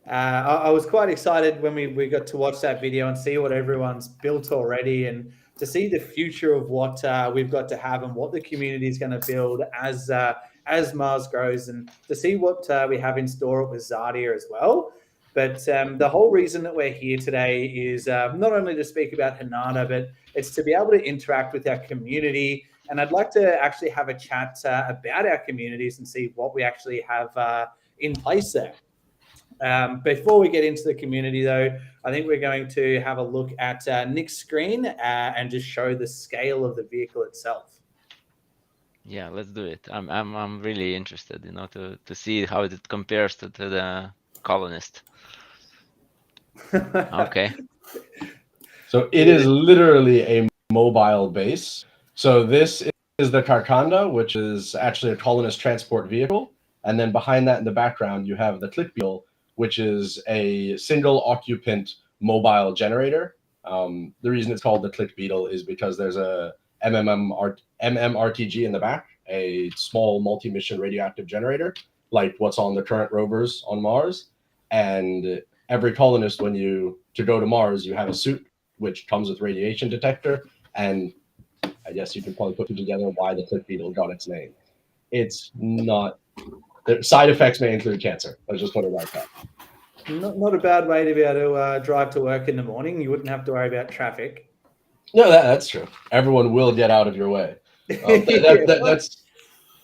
I was quite excited when we got to watch that video and see what everyone's built already, and to see the future of what we've got to have and what the community is going to build as Mars grows, and to see what we have in store at Wizardia as well. But the whole reason that we're here today is not only to speak about Hanada, but it's to be able to interact with our community. And I'd like to actually have a chat about our communities and see what we actually have in place there. Before we get into the community, though, I think we're going to have a look at Nick's screen and just show the scale of the vehicle itself. Yeah, let's do it. I'm really interested, to see how it compares to the Colonist. Okay. So it is literally a mobile base. So this is the Carcanda, which is actually a Colonist transport vehicle. And then behind that in the background, you have the Click Beetle, which is a single occupant mobile generator. The reason it's called the Click Beetle is because there's a MMRTG in the back, a small multi-mission radioactive generator, like what's on the current rovers on Mars. And every colonist, to go to Mars, you have a suit which comes with radiation detector, and I guess you can probably put together why the Click Beetle got its name. It's not. The side effects may include cancer. Let's just put it like that. Not a bad way to be able to drive to work in the morning. You wouldn't have to worry about traffic. No, that's true. Everyone will get out of your way. That's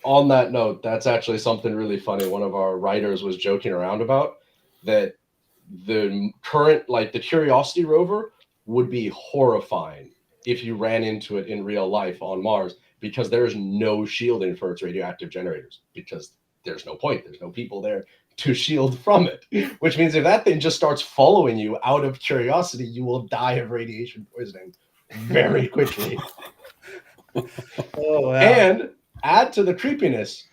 on that note. That's actually something really funny. One of our writers was joking around about that. The current, the Curiosity rover would be horrifying if you ran into it in real life on Mars, because there's no shielding for its radioactive generators, because there's no point. There's no people there to shield from it, which means if that thing just starts following you out of Curiosity, you will die of radiation poisoning very quickly. Oh, wow. And add to the creepiness,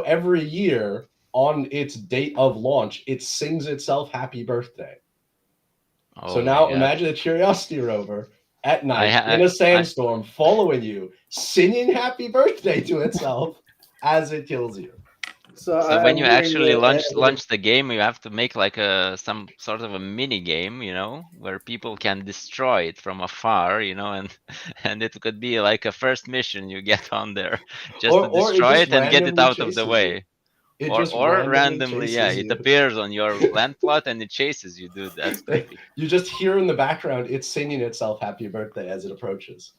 every year on its date of launch, it sings itself happy birthday. Oh, so now imagine a Curiosity rover at night in a sandstorm following you, singing happy birthday to itself as it kills you. So when I'm you hearing actually a bit of launch the game, you have to make like some sort of a mini game, where people can destroy it from afar, and and it could be like a first mission you get on there just to Or it destroy just it and get it randomly out of the chases you. way. It Or just or randomly randomly, yeah, chases it you. appears on your land plot and it chases you, dude. That's creepy. You just hear in the background it's singing itself happy birthday as it approaches.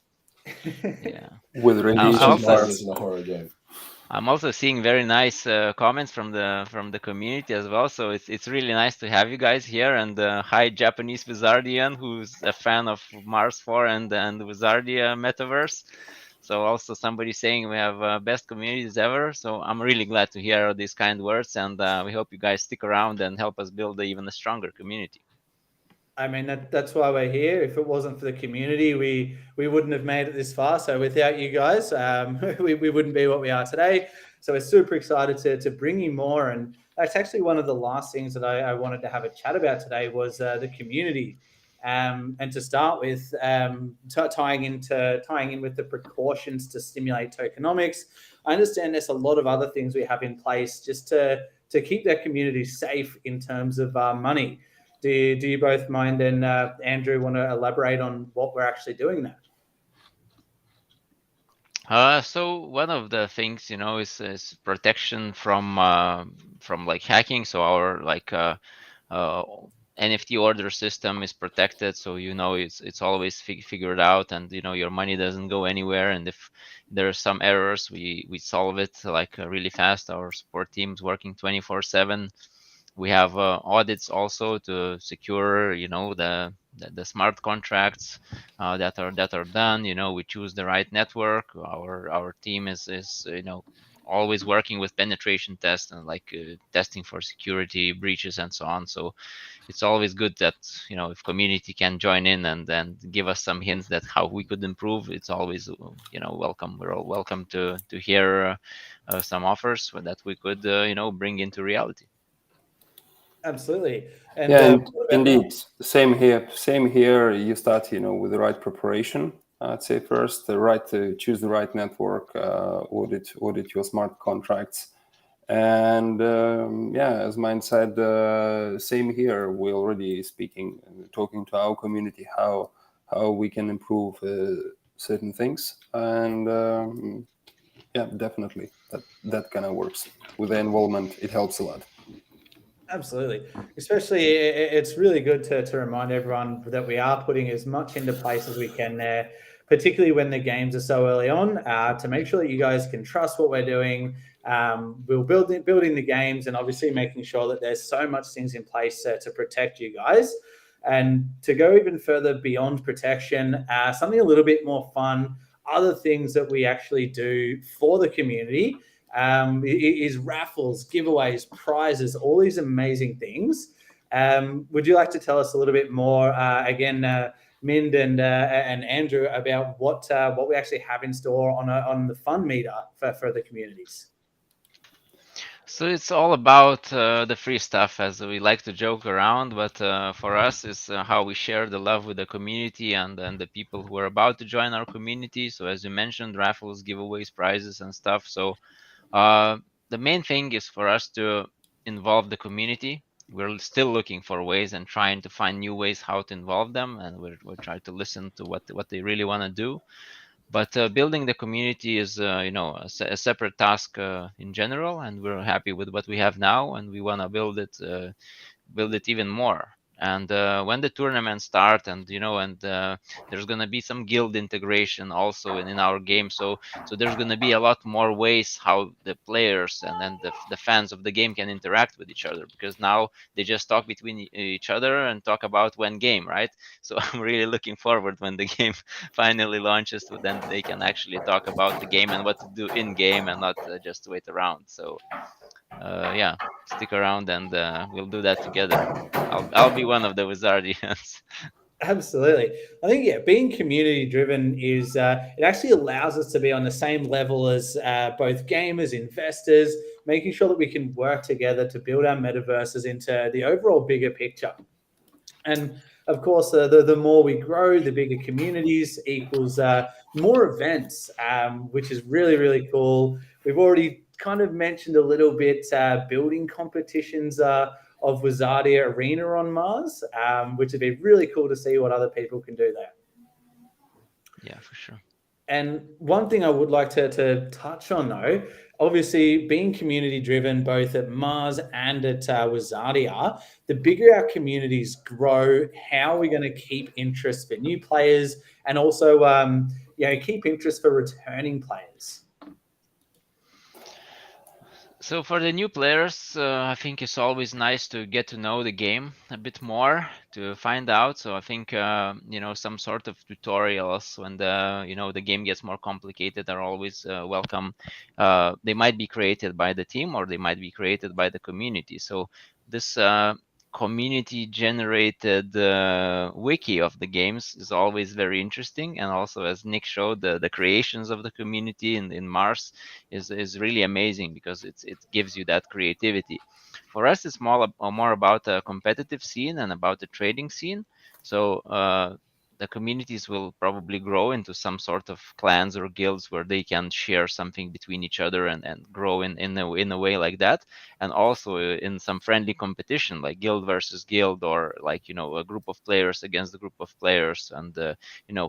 Yeah. with Peace I rendition and also love parts. isn't a horror game. I'm also seeing very nice comments from the community as well. So it's really nice to have you guys here. And hi, Japanese Wizardian, who's a fan of Mars4 and Wizardia Metaverse. So also somebody saying we have best communities ever. So I'm really glad to hear all these kind words, and we hope you guys stick around and help us build even a stronger community. I mean, that's why we're here. If it wasn't for the community, we wouldn't have made it this far. So without you guys, we wouldn't be what we are today. So we're super excited to bring you more. And that's actually one of the last things that I wanted to have a chat about today was the community. And to start with, tying in with the precautions to stimulate tokenomics. I understand there's a lot of other things we have in place just to keep that community safe in terms of money. Do you both mind and Andrew want to elaborate on what we're actually doing there? So one of the things, is protection from like hacking. So our like uh, NFT order system is protected, so it's always figured out, and your money doesn't go anywhere. And if there are some errors, we solve it like really fast. Our support team's working 24/7. We have audits also to secure, the smart contracts that are done. We choose the right network. Our team is always working with penetration tests and like testing for security breaches and so on. So it's always good that if community can join in and then give us some hints that how we could improve. It's always welcome. We're all welcome to hear some offers that we could bring into reality. Absolutely. And Yeah, and what about indeed, same here. Same here. You start, with the right preparation. I'd say first, the right to choose the right network, audit your smart contracts, and as mine said, same here. We're already talking to our community how we can improve certain things, and definitely that kind of works with the involvement. It helps a lot. Absolutely. Especially, it's really good to remind everyone that we are putting as much into place as we can there, particularly when the games are so early on, to make sure that you guys can trust what we're doing. We're building the games and obviously making sure that there's so much things in place to protect you guys. And to go even further beyond protection, something a little bit more fun, other things that we actually do for the community is raffles, giveaways, prizes, all these amazing things. Would you like to tell us a little bit more, again, Mind and Andrew, about what we actually have in store on the fun meter for the communities? So it's all about the free stuff, as we like to joke around, but for us, it's how we share the love with the community and the people who are about to join our community. So as you mentioned, raffles, giveaways, prizes, and stuff. So the main thing is for us to involve the community. We're still looking for ways and trying to find new ways how to involve them, and we're trying to listen to what they really want to do. But building the community is a separate task in general, and we're happy with what we have now, and we want to build it even more. And when the tournaments start, and there's going to be some guild integration also in our game, so there's going to be a lot more ways how the players and then the fans of the game can interact with each other, because now they just talk between each other and talk about one game, right? So I'm really looking forward when the game finally launches, so then they can actually talk about the game and what to do in game and not just wait around. So stick around and we'll do that together. I'll be one of the Wizardians. Absolutely. I think, yeah, being community driven is it actually allows us to be on the same level as both gamers, investors, making sure that we can work together to build our metaverses into the overall bigger picture. And of course, the more we grow, the bigger communities equals more events, which is really, really cool. We've already kind of mentioned a little bit building competitions of Wizardia Arena on Mars, which would be really cool to see what other people can do there. Yeah, for sure. And one thing I would like to touch on, though, obviously being community driven both at Mars and at Wizardia, the bigger our communities grow, how are we going to keep interest for new players and also keep interest for returning players? So for the new players, I think it's always nice to get to know the game a bit more, to find out. So I think some sort of tutorials when the game gets more complicated are always welcome. They might be created by the team or they might be created by the community. So this community generated wiki of the games is always very interesting, and also, as Nick showed, the creations of the community in Mars is really amazing because it gives you that creativity. For us, it's more about a competitive scene and about the trading scene. So the communities will probably grow into some sort of clans or guilds where they can share something between each other and grow in a way like that. And also in some friendly competition, like guild versus guild, or like, a group of players against a group of players. And,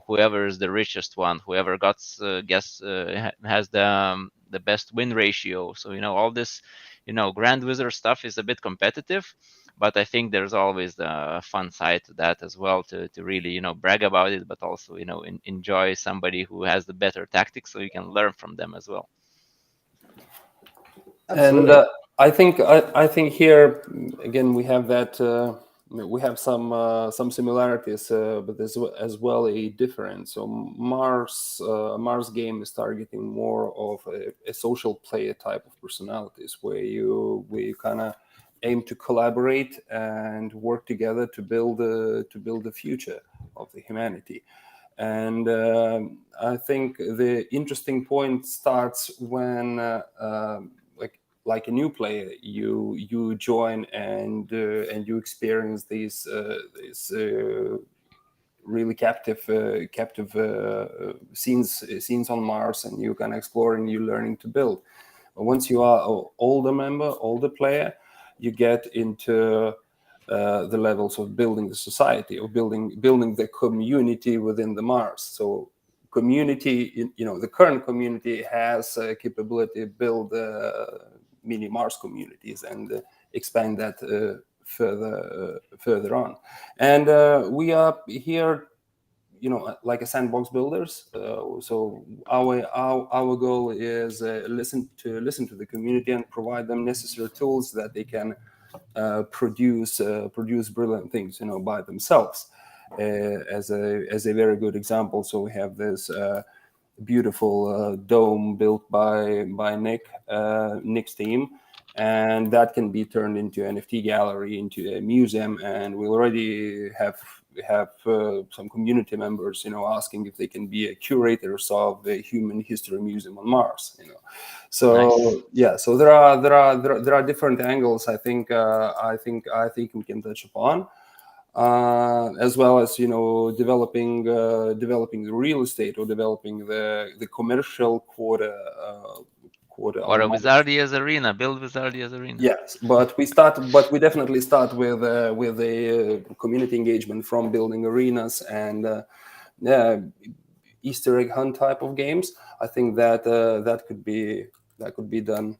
whoever is the richest one, whoever has the best win ratio. So, all this, Grand Wizard stuff is a bit competitive, but I think there's always the fun side to that as well, to really brag about it, but also enjoy somebody who has the better tactics, so you can learn from them as well. Absolutely. And I think here again we have that we have some similarities, but there's as well a difference. So Mars game is targeting more of a social player type of personalities, where you kind of aim to collaborate and work together to build the future of the humanity. And I think the interesting point starts when like a new player, you join and you experience these really captive scenes on Mars, and you can explore and you learning to build. But once you are an older player, you get into the levels of building the society, or building the community within the Mars. So community, the current community has a capability to build mini Mars communities and expand that further on. And we are here, like a sandbox builders. So our goal is listen to the community and provide them necessary tools that they can produce brilliant things, by themselves. As a very good example, so we have this beautiful dome built by Nick's team, and that can be turned into NFT gallery, into a museum. And we already have some community members, asking if they can be curators of the Human History Museum on Mars. So Nice. yeah, so there are different angles. I think we can touch upon. As well as developing the real estate, or developing the commercial quarter. Or a Wizardia's Arena, build Wizardia's Arena. Yes, but we definitely start with a community engagement from building arenas and Easter egg hunt type of games. I think that could be done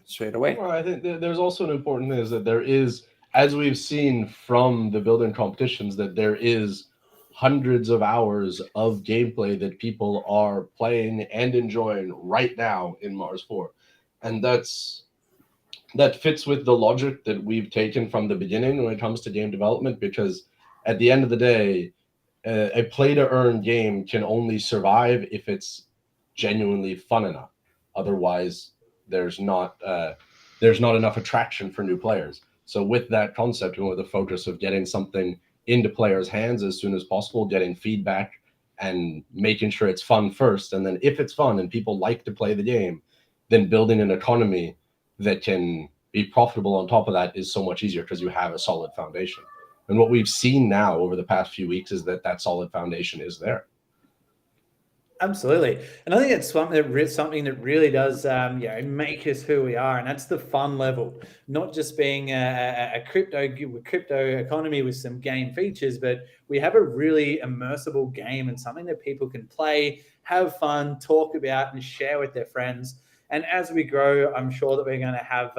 straight away. Well, I think there's also an important thing, is that there is, as we've seen from the building competitions, that there is hundreds of hours of gameplay that people are playing and enjoying right now in Mars 4. And that fits with the logic that we've taken from the beginning when it comes to game development, because at the end of the day, a play-to-earn game can only survive if it's genuinely fun enough. Otherwise, there's not enough attraction for new players. So with that concept, and with the focus of getting something into players' hands as soon as possible, getting feedback and making sure it's fun first, and then if it's fun and people like to play the game, then building an economy that can be profitable on top of that is so much easier, because you have a solid foundation. And what we've seen now over the past few weeks is that solid foundation is there. Absolutely, and I think it's something that really does, make us who we are, and that's the fun level. Not just being a crypto economy with some game features, but we have a really immersible game and something that people can play, have fun, talk about, and share with their friends. And as we grow, I'm sure that we're going to have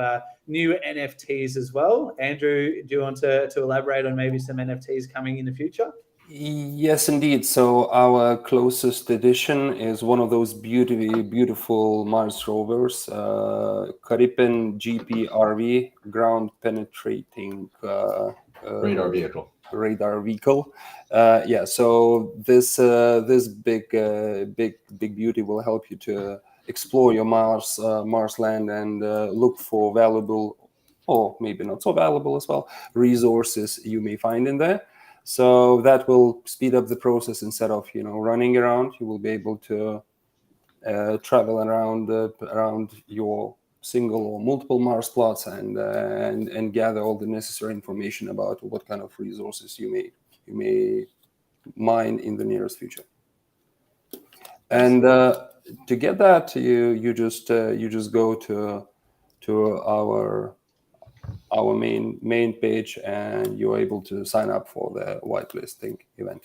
new NFTs as well. Andrew, do you want to elaborate on maybe some NFTs coming in the future? Yes, indeed. So our closest edition is one of those beautiful Mars rovers, Caribbean GPRV, ground penetrating Radar vehicle. radar vehicle. Yeah. So this big beauty will help you to explore your Mars land and look for valuable, or maybe not so valuable as well, resources you may find in there. So that will speed up the process. Instead of running around, you will be able to travel around your single or multiple Mars plots and gather all the necessary information about what kind of resources you may mine in the nearest future. And to get that, you just go to our main page, and you're able to sign up for the whitelisting event.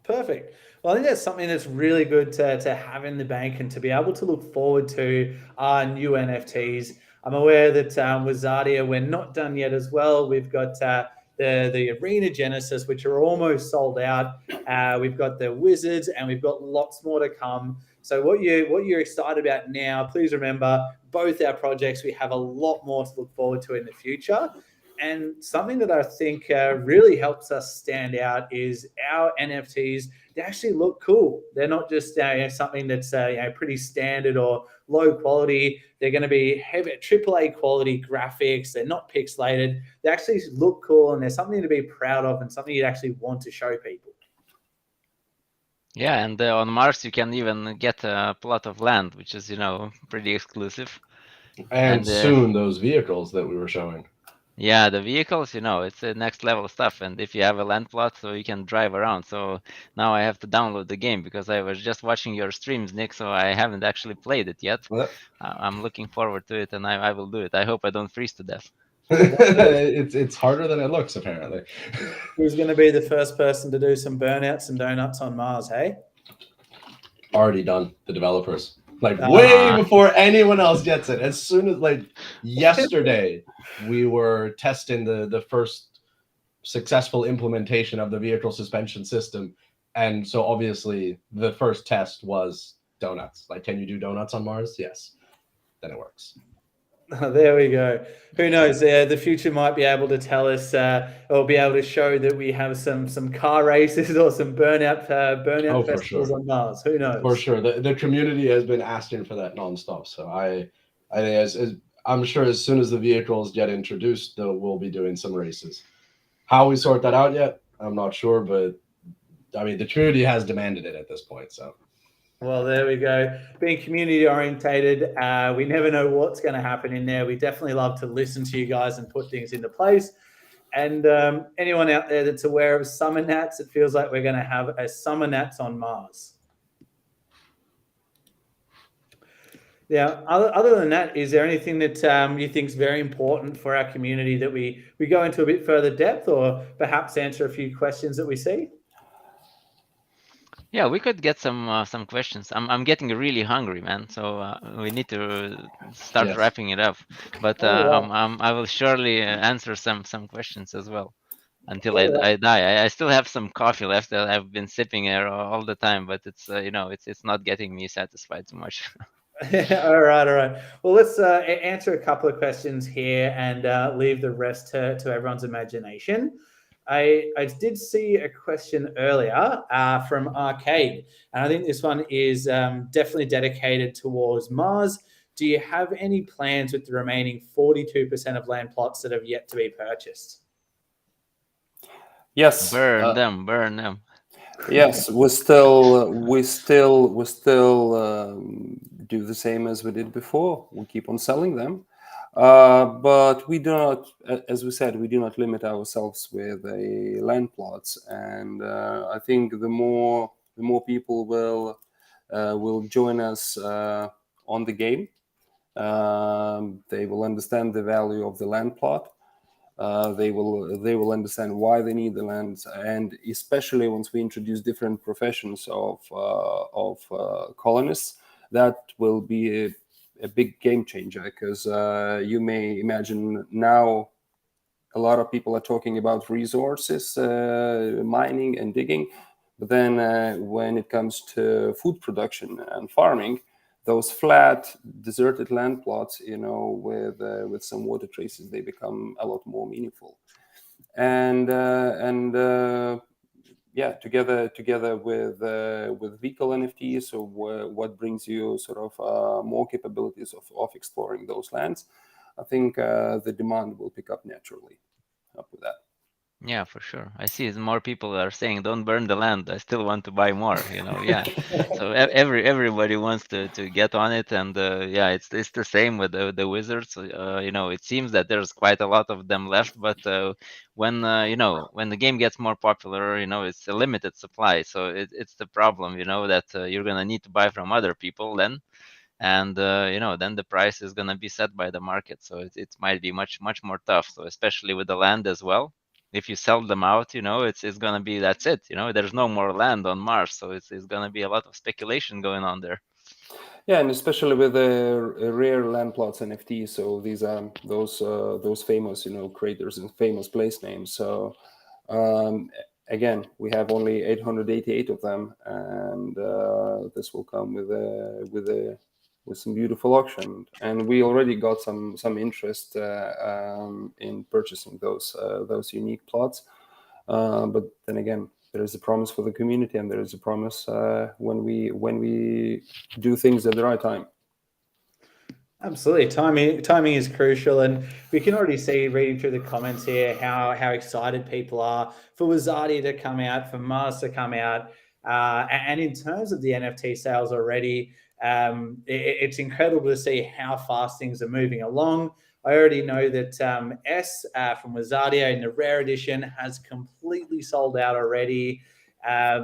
Perfect. Well, I think that's something that's really good to have in the bank and to be able to look forward to our new NFTs. I'm aware that Wizardia, we're not done yet as well. We've got the Arena Genesis, which are almost sold out. We've got the Wizards, and we've got lots more to come. So what you're excited about now, please remember both our projects, we have a lot more to look forward to in the future. And something that I think really helps us stand out is our NFTs. They actually look cool. They're not just something that's pretty standard or low quality. They're going to be heavy AAA quality graphics. They're not pixelated. They actually look cool, and they're something to be proud of and something you actually want to show people. Yeah, and on Mars you can even get a plot of land, which is pretty exclusive. And soon those vehicles that we were showing. Yeah, the vehicles, it's the next level stuff. And if you have a land plot, so you can drive around. So now I have to download the game because I was just watching your streams, Nick, so I haven't actually played it yet. I'm looking forward to it, and I will do it. I hope I don't freeze to death. It's harder than it looks, apparently. Who's going to be the first person to do some burnouts and donuts on Mars, hey? Already done, the developers. Way before anyone else gets it. As soon as yesterday, we were testing the first successful implementation of the vehicle suspension system. And so obviously the first test was donuts. Can you do donuts on Mars? Yes. Then it works. Oh, there we go. Who knows? The future might be able to tell us, or be able to show that we have some car races or some burnout festivals on Mars. Who knows? For sure, the community has been asking for that nonstop. So I think I'm sure as soon as the vehicles get introduced, we'll be doing some races. How we sort that out yet, I'm not sure, but I mean the community has demanded it at this point. So. Well, there we go. Being community orientated, we never know what's going to happen in there. We definitely love to listen to you guys and put things into place. And anyone out there that's aware of Summer Nats, it feels like we're going to have a Summer Nats on Mars. Yeah. Other than that, is there anything that you think is very important for our community that we go into a bit further depth, or perhaps answer a few questions that we see? Yeah, we could get some questions. I'm getting really hungry, man. So we need to start wrapping it up. But I will surely answer some questions as well until I die. I still have some coffee left that I've been sipping here all the time, but it's it's not getting me satisfied too much. All right. Well, let's answer a couple of questions here and leave the rest to everyone's imagination. I did see a question earlier from Arcade, and I think this one is definitely dedicated towards Mars. Do you have any plans with the remaining 42% of land plots that have yet to be purchased? Yes. Burn them. Yes, we still do the same as we did before. We keep on selling them, but we do not, as we said, we do not limit ourselves with land plots. And I think the more the more people will join us on the game. They will understand the value of the land plot. They will understand why they need the land, and especially once we introduce different professions of colonists, that will be a big game changer, because you may imagine now a lot of people are talking about resources, mining and digging, but then when it comes to food production and farming, those flat, deserted land plots, with some water traces, they become a lot more meaningful. And yeah, together with vehicle NFTs, so what brings you sort of more capabilities of exploring those lands, I think the demand will pick up naturally up with that. Yeah, for sure. I see more people are saying, "Don't burn the land. I still want to buy more." Yeah. So everybody wants to get on it, and yeah, it's the same with the wizards. It seems that there's quite a lot of them left, but when when the game gets more popular, it's a limited supply. So it's the problem, that you're gonna need to buy from other people then. And then the price is going to be set by the market, so it might be much more tough. So especially with the land as well, if you sell them out, it's going to be, that's it. There's no more land on Mars, so it's going to be a lot of speculation going on there. Yeah, and especially with the rare land plots NFTs, so these are those famous creators and famous place names. So again, we have only 888 of them, and this will come with some beautiful auction, and we already got some interest in purchasing those unique plots. But then again, there is a promise for the community, and there is a promise when we do things at the right time. Absolutely, timing is crucial, and we can already see, reading through the comments here, how excited people are for Wizardia to come out, for Mars to come out, and in terms of the NFT sales already, it's incredible to see how fast things are moving along. I already know that S from Wizardia in the rare edition has completely sold out already.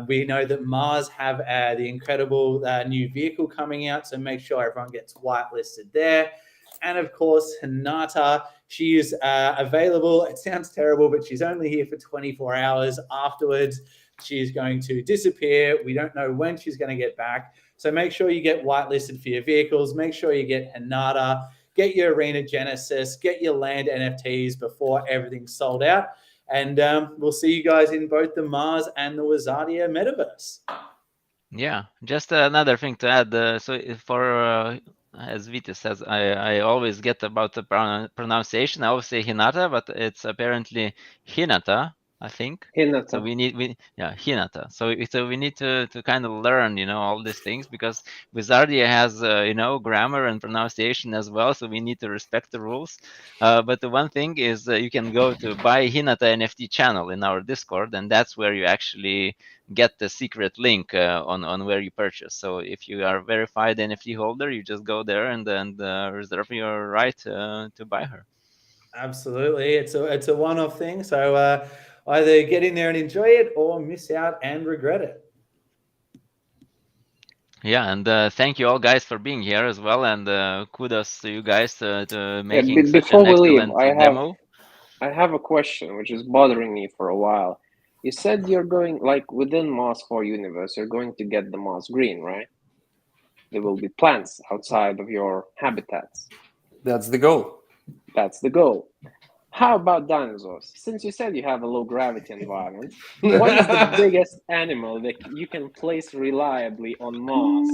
We know that Mars have the incredible new vehicle coming out, so make sure everyone gets whitelisted there. And of course, Hinata, she is available. It sounds terrible, but she's only here for 24 hours. Afterwards, she's going to disappear. We don't know when she's going to get back. So make sure you get whitelisted for your vehicles. Make sure you get Hinata, get your Arena Genesis, get your land NFTs before everything's sold out. And we'll see you guys in both the Mars and the Wizardia metaverse. Yeah, just another thing to add. So for as Vita says, I always get about the pronunciation. I always say Hinata, but it's apparently Hinata, I think. Hinata. So Hinata. So we need to kind of learn, all these things, because Wizardia has grammar and pronunciation as well. So we need to respect the rules. But the one thing is you can go to Buy Hinata NFT channel in our Discord, and that's where you actually get the secret link on where you purchase. So if you are a verified NFT holder, you just go there and reserve your right to buy her. Absolutely, it's a one-off thing. So either get in there and enjoy it, or miss out and regret it. Yeah, and thank you all guys for being here as well, and kudos to you guys to making such Before an we leave, excellent demo. I have a question which is bothering me for a while. You said you're going, like, within Mars4 universe, you're going to get the Mars green, right? There will be plants outside of your habitats. That's the goal. That's the goal. How about dinosaurs? Since you said you have a low gravity environment, what is the biggest animal that you can place reliably on Mars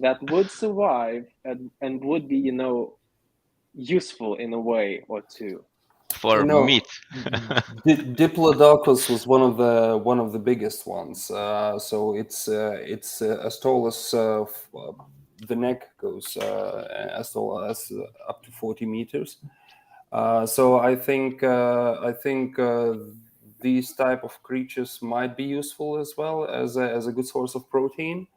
that would survive and would be, useful in a way or two? For meat. Diplodocus was one of the biggest ones. So it's as tall as the neck goes, as tall as up to 40 meters. So I think these type of creatures might be useful as well as a good source of protein.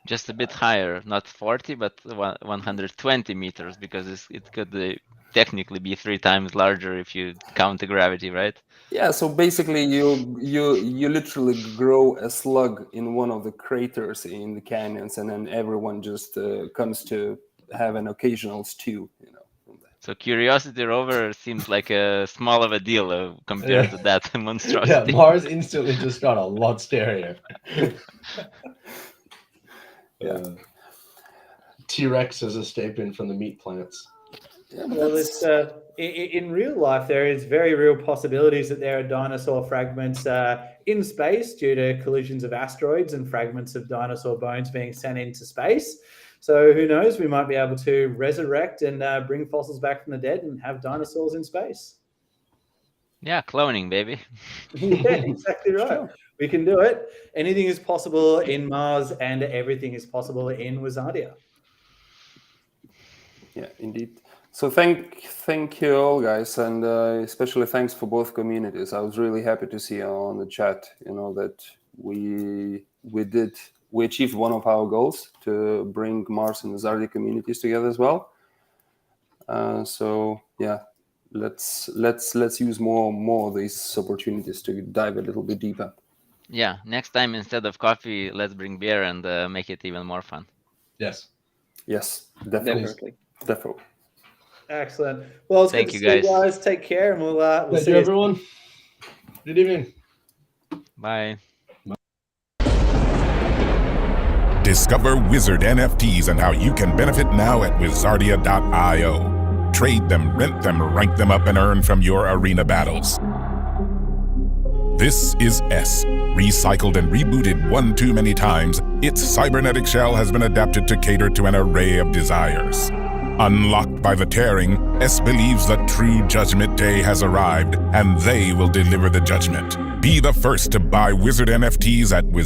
Just a bit higher, not 40, but 120 meters, because it could technically be 3 times larger if you count the gravity, right? Yeah, so basically you literally grow a slug in one of the craters in the canyons, and then everyone just comes to have an occasional stew, from that. So Curiosity rover seems like a small of a deal compared to that Yeah, monstrosity. Mars instantly just got a lot scarier. Yeah. T-Rex is escaping from the meat plants. Yeah, but Well, it's in real life, there is very real possibilities that there are dinosaur fragments in space due to collisions of asteroids and fragments of dinosaur bones being sent into space. So who knows? We might be able to resurrect and bring fossils back from the dead and have dinosaurs in space. Yeah, cloning, baby. Yeah, exactly right. Sure. We can do it. Anything is possible in Mars, and everything is possible in Wizardia. Yeah, indeed. So thank you all, guys, and especially thanks for both communities. I was really happy to see on the chat, that we achieved one of our goals to bring Mars and Wizardia communities together as well. So yeah, let's use more of these opportunities to dive a little bit deeper. Yeah, next time instead of coffee, let's bring beer and make it even more fun. Yes. Yes, definitely. Excellent. Well, it's Thank good to you, see you guys. guys. Take care, and we'll Thank see you, you. everyone. Good evening. Bye. Discover Wizard NFTs and how you can benefit now at Wizardia.io. Trade them, rent them, rank them up, and earn from your arena battles. This is S. Recycled and rebooted one too many times, its cybernetic shell has been adapted to cater to an array of desires. Unlocked by the tearing, S believes the true judgment day has arrived, and they will deliver the judgment. Be the first to buy Wizard NFTs at